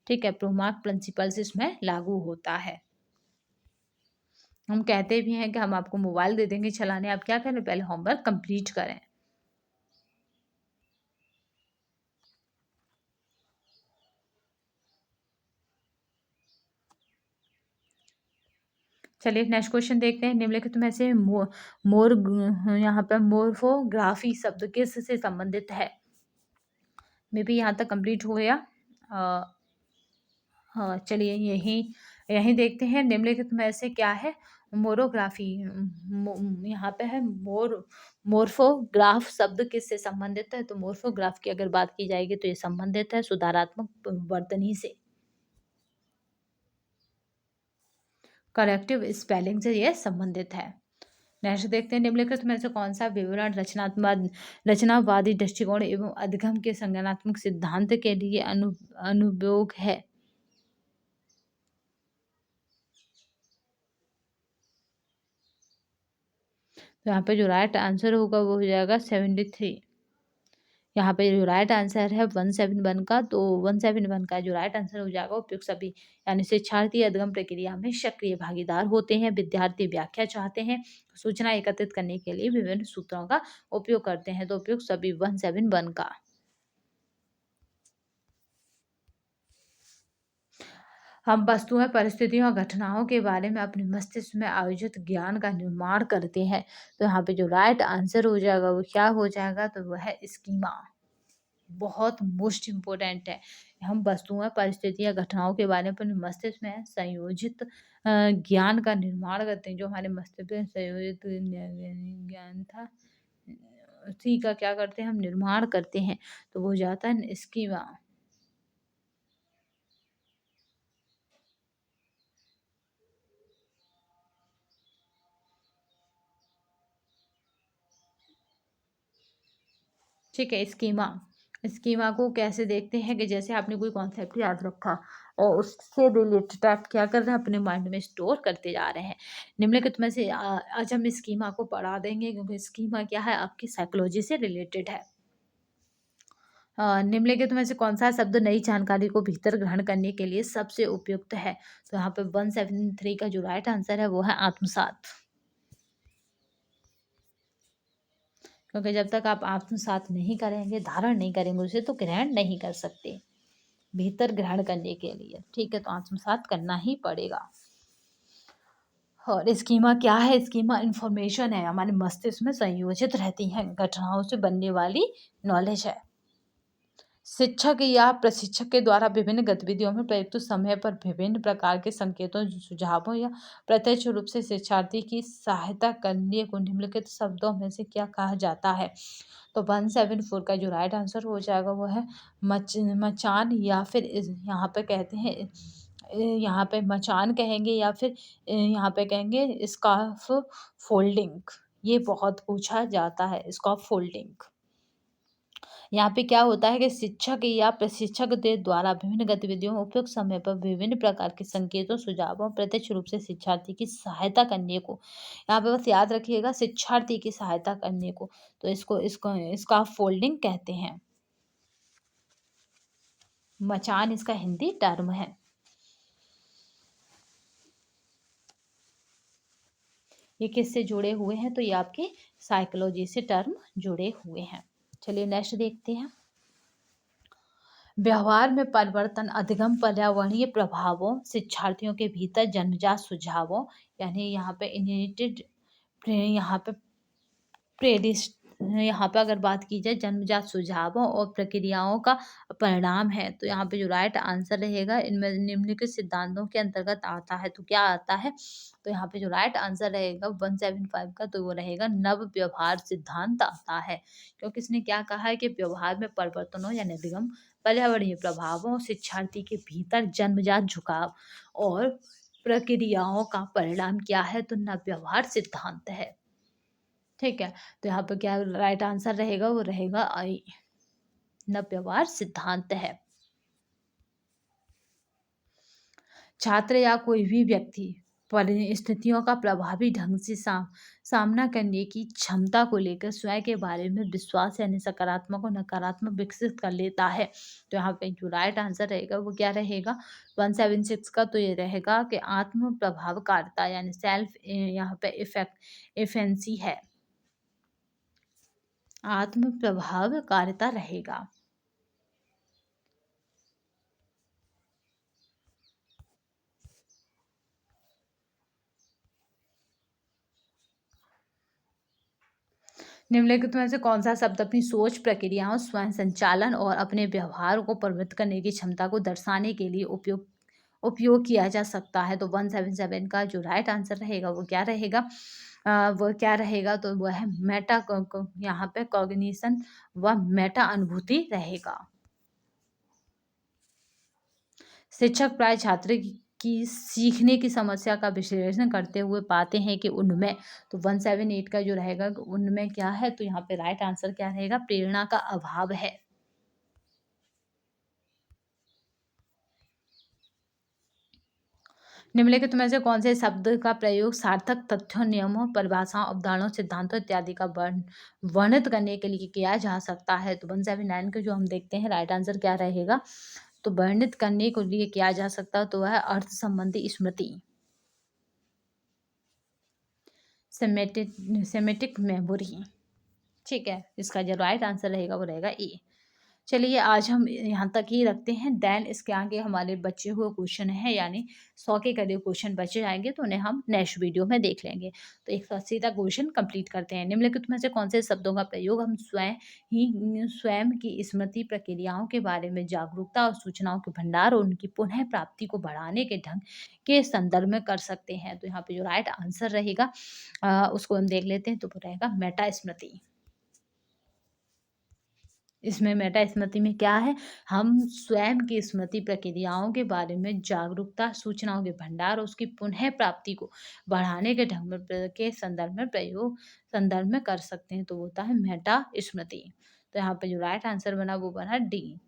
ठीक है, प्रोमार्क प्रिंसिपल्स इसमें लागू होता है। हम कहते भी हैं कि हम आपको मोबाइल दे देंगे चलाने, आप क्या करें? पहले होमवर्क कंप्लीट करें। चलिए नेक्स्ट क्वेश्चन देखते हैं। निम्नलिखित में से यहाँ पे मोर्फोग्राफी शब्द किस से संबंधित है? मे बी यहाँ तक कंप्लीट हो गया। अ, हाँ, चलिए यही यही देखते हैं। निम्नलिखित में से क्या है? मोरोग्राफी। यहाँ पे है मोर्फोग्राफ शब्द किससे संबंधित है? तो मोर्फोग्राफ की अगर बात की जाएगी तो ये संबंधित है सुधारात्मक वर्तनी से, करेक्टिव स्पेलिंग से ये संबंधित है। नेक्स्ट देखते हैं, निम्नलिखित में से कौन सा विवरण रचनावादी दृष्टिकोण एवं अधिगम के संज्ञानात्मक सिद्धांत के लिए अनुप्रयोग है। तो यहाँ पे जो राइट आंसर होगा वो हो जाएगा 73। यहाँ पे जो राइट आंसर है 171 का, तो 171 का जो राइट आंसर हो जाएगा उपयुक्त सभी, यानी शिक्षार्थी अध्ययन प्रक्रिया में सक्रिय भागीदार होते हैं, विद्यार्थी व्याख्या चाहते हैं, सूचना एकत्रित करने के लिए विभिन्न सूत्रों का उपयोग करते हैं, तो उपयुक्त सभी 171 का। हम वस्तुएं, परिस्थितियों और घटनाओं के बारे में अपने मस्तिष्क में आयोजित ज्ञान का निर्माण करते हैं, तो यहाँ पे जो राइट आंसर हो जाएगा वो क्या हो जाएगा, तो वह है स्कीमा। बहुत मोस्ट इम्पोर्टेंट है। हम वस्तुओं, परिस्थितियाँ, घटनाओं के बारे में अपने मस्तिष्क में संयोजित ज्ञान का निर्माण करते हैं। जो हमारे मस्तिष्क में संयोजित ज्ञान था, उसी का क्या करते हैं, हम निर्माण करते हैं, तो वो हो जाता है स्कीमा। ठीक है, स्कीमा। स्कीमा को कैसे देखते हैं कि जैसे आपने कोई कॉन्सेप्ट याद रखा और उससे रिलेटेड आप क्या कर रहे हैं, अपने माइंड में स्टोर करते जा रहे हैं। निम्नलिखित में से आज हम स्कीमा को पढ़ा देंगे, क्योंकि स्कीमा क्या है, आपकी साइकोलॉजी से रिलेटेड है। निम्नलिखित में से कौन सा शब्द नई जानकारी को भीतर ग्रहण करने के लिए सबसे उपयुक्त है, तो यहाँ पे 173 का जो राइट आंसर है वो है आत्मसात। क्योंकि जब तक आप आत्मसात नहीं करेंगे, धारण नहीं करेंगे उसे, तो ग्रहण नहीं कर सकते। भीतर ग्रहण करने के लिए, ठीक है, तो आत्मसात करना ही पड़ेगा। और स्कीमा क्या है, स्कीमा इंफॉर्मेशन है, हमारे मस्तिष्क में संयोजित रहती हैं, घटनाओं से बनने वाली नॉलेज है। शिक्षक या प्रशिक्षक के द्वारा विभिन्न गतिविधियों में प्रयुक्त समय पर विभिन्न प्रकार के संकेतों, सुझावों या प्रत्यक्ष रूप से शिक्षार्थी की सहायता करने को निम्नलिखित शब्दों में से क्या कहा जाता है, तो 174 का जो राइट आंसर हो जाएगा वो है मचान, या फिर यहाँ पे कहते हैं, यहाँ पे मचान कहेंगे, या फिर यहाँ पे कहेंगे स्कार्फ फोल्डिंग। ये बहुत पूछा जाता है, स्कार्फ फोल्डिंग। यहाँ पे क्या होता है कि शिक्षक या प्रशिक्षक के द्वारा विभिन्न गतिविधियों में उपयुक्त समय पर विभिन्न प्रकार के संकेतों, सुझावों, प्रत्यक्ष रूप से शिक्षार्थी की सहायता करने को, यहाँ पे बस याद रखिएगा, शिक्षार्थी की सहायता करने को, तो इसको इसको इसका फोल्डिंग कहते हैं। मचान इसका हिंदी टर्म है। ये किससे जुड़े हुए हैं, तो ये आपके साइकोलॉजी से टर्म जुड़े हुए हैं। चलिए नेक्स्ट देखते हैं। व्यवहार में परिवर्तन, अधिगम, पर्यावरणीय प्रभावों, शिक्षार्थियों के भीतर जन्मजात सुझावों, यानी यहाँ पे इनहेरिटेड, यहाँ पे प्रेडिस, यहाँ पे अगर बात की जाए जन्मजात सुझावों और प्रक्रियाओं का परिणाम है, तो यहाँ पे जो राइट आंसर रहेगा, इनमें निम्नलिखित सिद्धांतों के अंतर्गत आता है, तो क्या आता है, तो यहाँ पे जो राइट आंसर रहेगा 175 का, तो वो रहेगा नव व्यवहार सिद्धांत आता है। क्योंकि इसने क्या कहा है कि व्यवहार में परिवर्तनों या निगम, पर्यावरणीय प्रभावों, शिक्षार्थी के भीतर जन्मजात झुकाव और प्रक्रियाओं का परिणाम क्या है, तो नव व्यवहार सिद्धांत है। ठीक है, तो यहाँ पर क्या राइट आंसर रहेगा, वो रहेगा आई, नव व्यवहार सिद्धांत है। छात्र या कोई भी व्यक्ति परिस्थितियों का प्रभावी ढंग से सामना करने की क्षमता को लेकर स्वयं के बारे में विश्वास यानी सकारात्मक और नकारात्मक विकसित कर लेता है, तो यहाँ पे जो राइट आंसर रहेगा वो क्या रहेगा, 176 का, तो ये रहेगा कि आत्म प्रभावकारिता यानी सेल्फ, यहाँ पे इफेक्ट इफेंसी है, आत्म प्रभावकारिता रहेगा। निम्नलिखित में से कौन सा शब्द अपनी सोच, प्रक्रियाओं, स्वयं संचालन और अपने व्यवहार को प्रवृत्त करने की क्षमता को दर्शाने के लिए उपयोग उपयोग किया जा सकता है, तो 177 का जो राइट आंसर रहेगा वो क्या रहेगा, वो क्या रहेगा, तो वो है मेटा, यहाँ पे कॉग्निशन व मेटा अनुभूति रहेगा। शिक्षक प्राय छात्र कि सीखने की समस्या का विश्लेषण करते हुए पाते हैं कि उनमें, तो 178 का जो रहेगा उनमें क्या है, तो यहाँ पे राइट आंसर क्या रहेगा, प्रेरणा का अभाव है। निम्नलिखित में से कौन से शब्द का प्रयोग सार्थक तथ्यों, नियमों, परिभाषाओं, अवधारणाओं, सिद्धांतों इत्यादि का वर्णित करने के लिए किया जा सकता है? तो 179 का जो हम देखते हैं राइट आंसर क्या रहेगा, तो वर्णित करने के लिए किया जा सकता है तो वह अर्थ संबंधी स्मृति, सेमेटिक सेमेटिक मेमोरी। ठीक है, इसका जो राइट आंसर रहेगा वो रहेगा ए। चलिए आज हम यहाँ तक ही रखते हैं, देन इसके आगे हमारे बचे हुए क्वेश्चन हैं, यानी 100 के करीब क्वेश्चन बचे जाएंगे तो उन्हें हम नेक्स्ट वीडियो में देख लेंगे। तो 180 तक क्वेश्चन कंप्लीट करते हैं। निम्नलिखित में से कौन से शब्दों का प्रयोग हम स्वयं की स्मृति प्रक्रियाओं के बारे में जागरूकता और सूचनाओं के भंडार और उनकी पुनः प्राप्ति को बढ़ाने के ढंग के संदर्भ में कर सकते हैं? तो यहाँ पे जो राइट आंसर रहेगा उसको हम देख लेते हैं, तो वो रहेगा मेटा स्मृति। इसमें मेटा स्मृति में क्या है, हम स्वयं की स्मृति प्रक्रियाओं के बारे में जागरूकता, सूचनाओं के भंडार और उसकी पुनः प्राप्ति को बढ़ाने के ढंग में के संदर्भ में कर सकते हैं, तो वो होता है मेटा स्मृति। तो यहाँ पे जो राइट आंसर बना वो बना डी।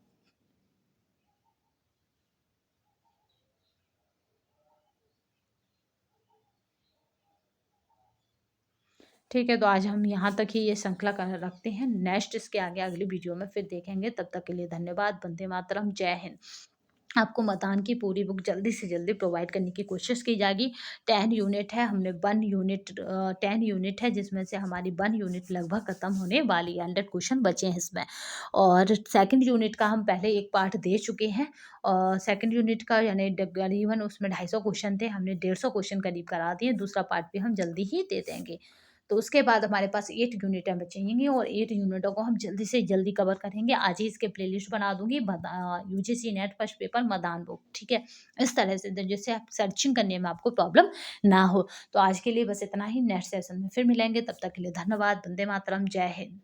ठीक है, तो आज हम यहाँ तक ही ये श्रृंखला कर रखते हैं। नेक्स्ट इसके आगे अगली वीडियो में फिर देखेंगे। तब तक के लिए धन्यवाद। वंदे मातरम, जय हिंद। आपको मतदान की पूरी बुक जल्दी से जल्दी प्रोवाइड करने की कोशिश की जाएगी। 10 यूनिट है, हमने 1 यूनिट 10 यूनिट है जिसमें से हमारी 1 यूनिट लगभग खत्म होने वाली है, 100 क्वेश्चन बचे हैं इसमें। और सेकंड यूनिट का हम पहले एक पार्ट दे चुके हैं, और सेकंड यूनिट का यानी करीबन उसमें 250 क्वेश्चन थे, हमने 150 क्वेश्चन करीब करा दिए। दूसरा पार्ट भी हम जल्दी ही दे देंगे। तो उसके बाद हमारे पास 8 यूनिटें बचेंगी और 8 यूनिटों को हम जल्दी से जल्दी कवर करेंगे। आज ही इसके प्लेलिस्ट बना दूँगी, UGC net first paper Madan book, ठीक है? इस तरह से जिससे आप सर्चिंग करने में आपको प्रॉब्लम ना हो। तो आज के लिए बस इतना ही, नेक्स्ट सेशन में फिर मिलेंगे, तब तक के लिए धन्यवाद। वंदे मातरम, जय हिंद।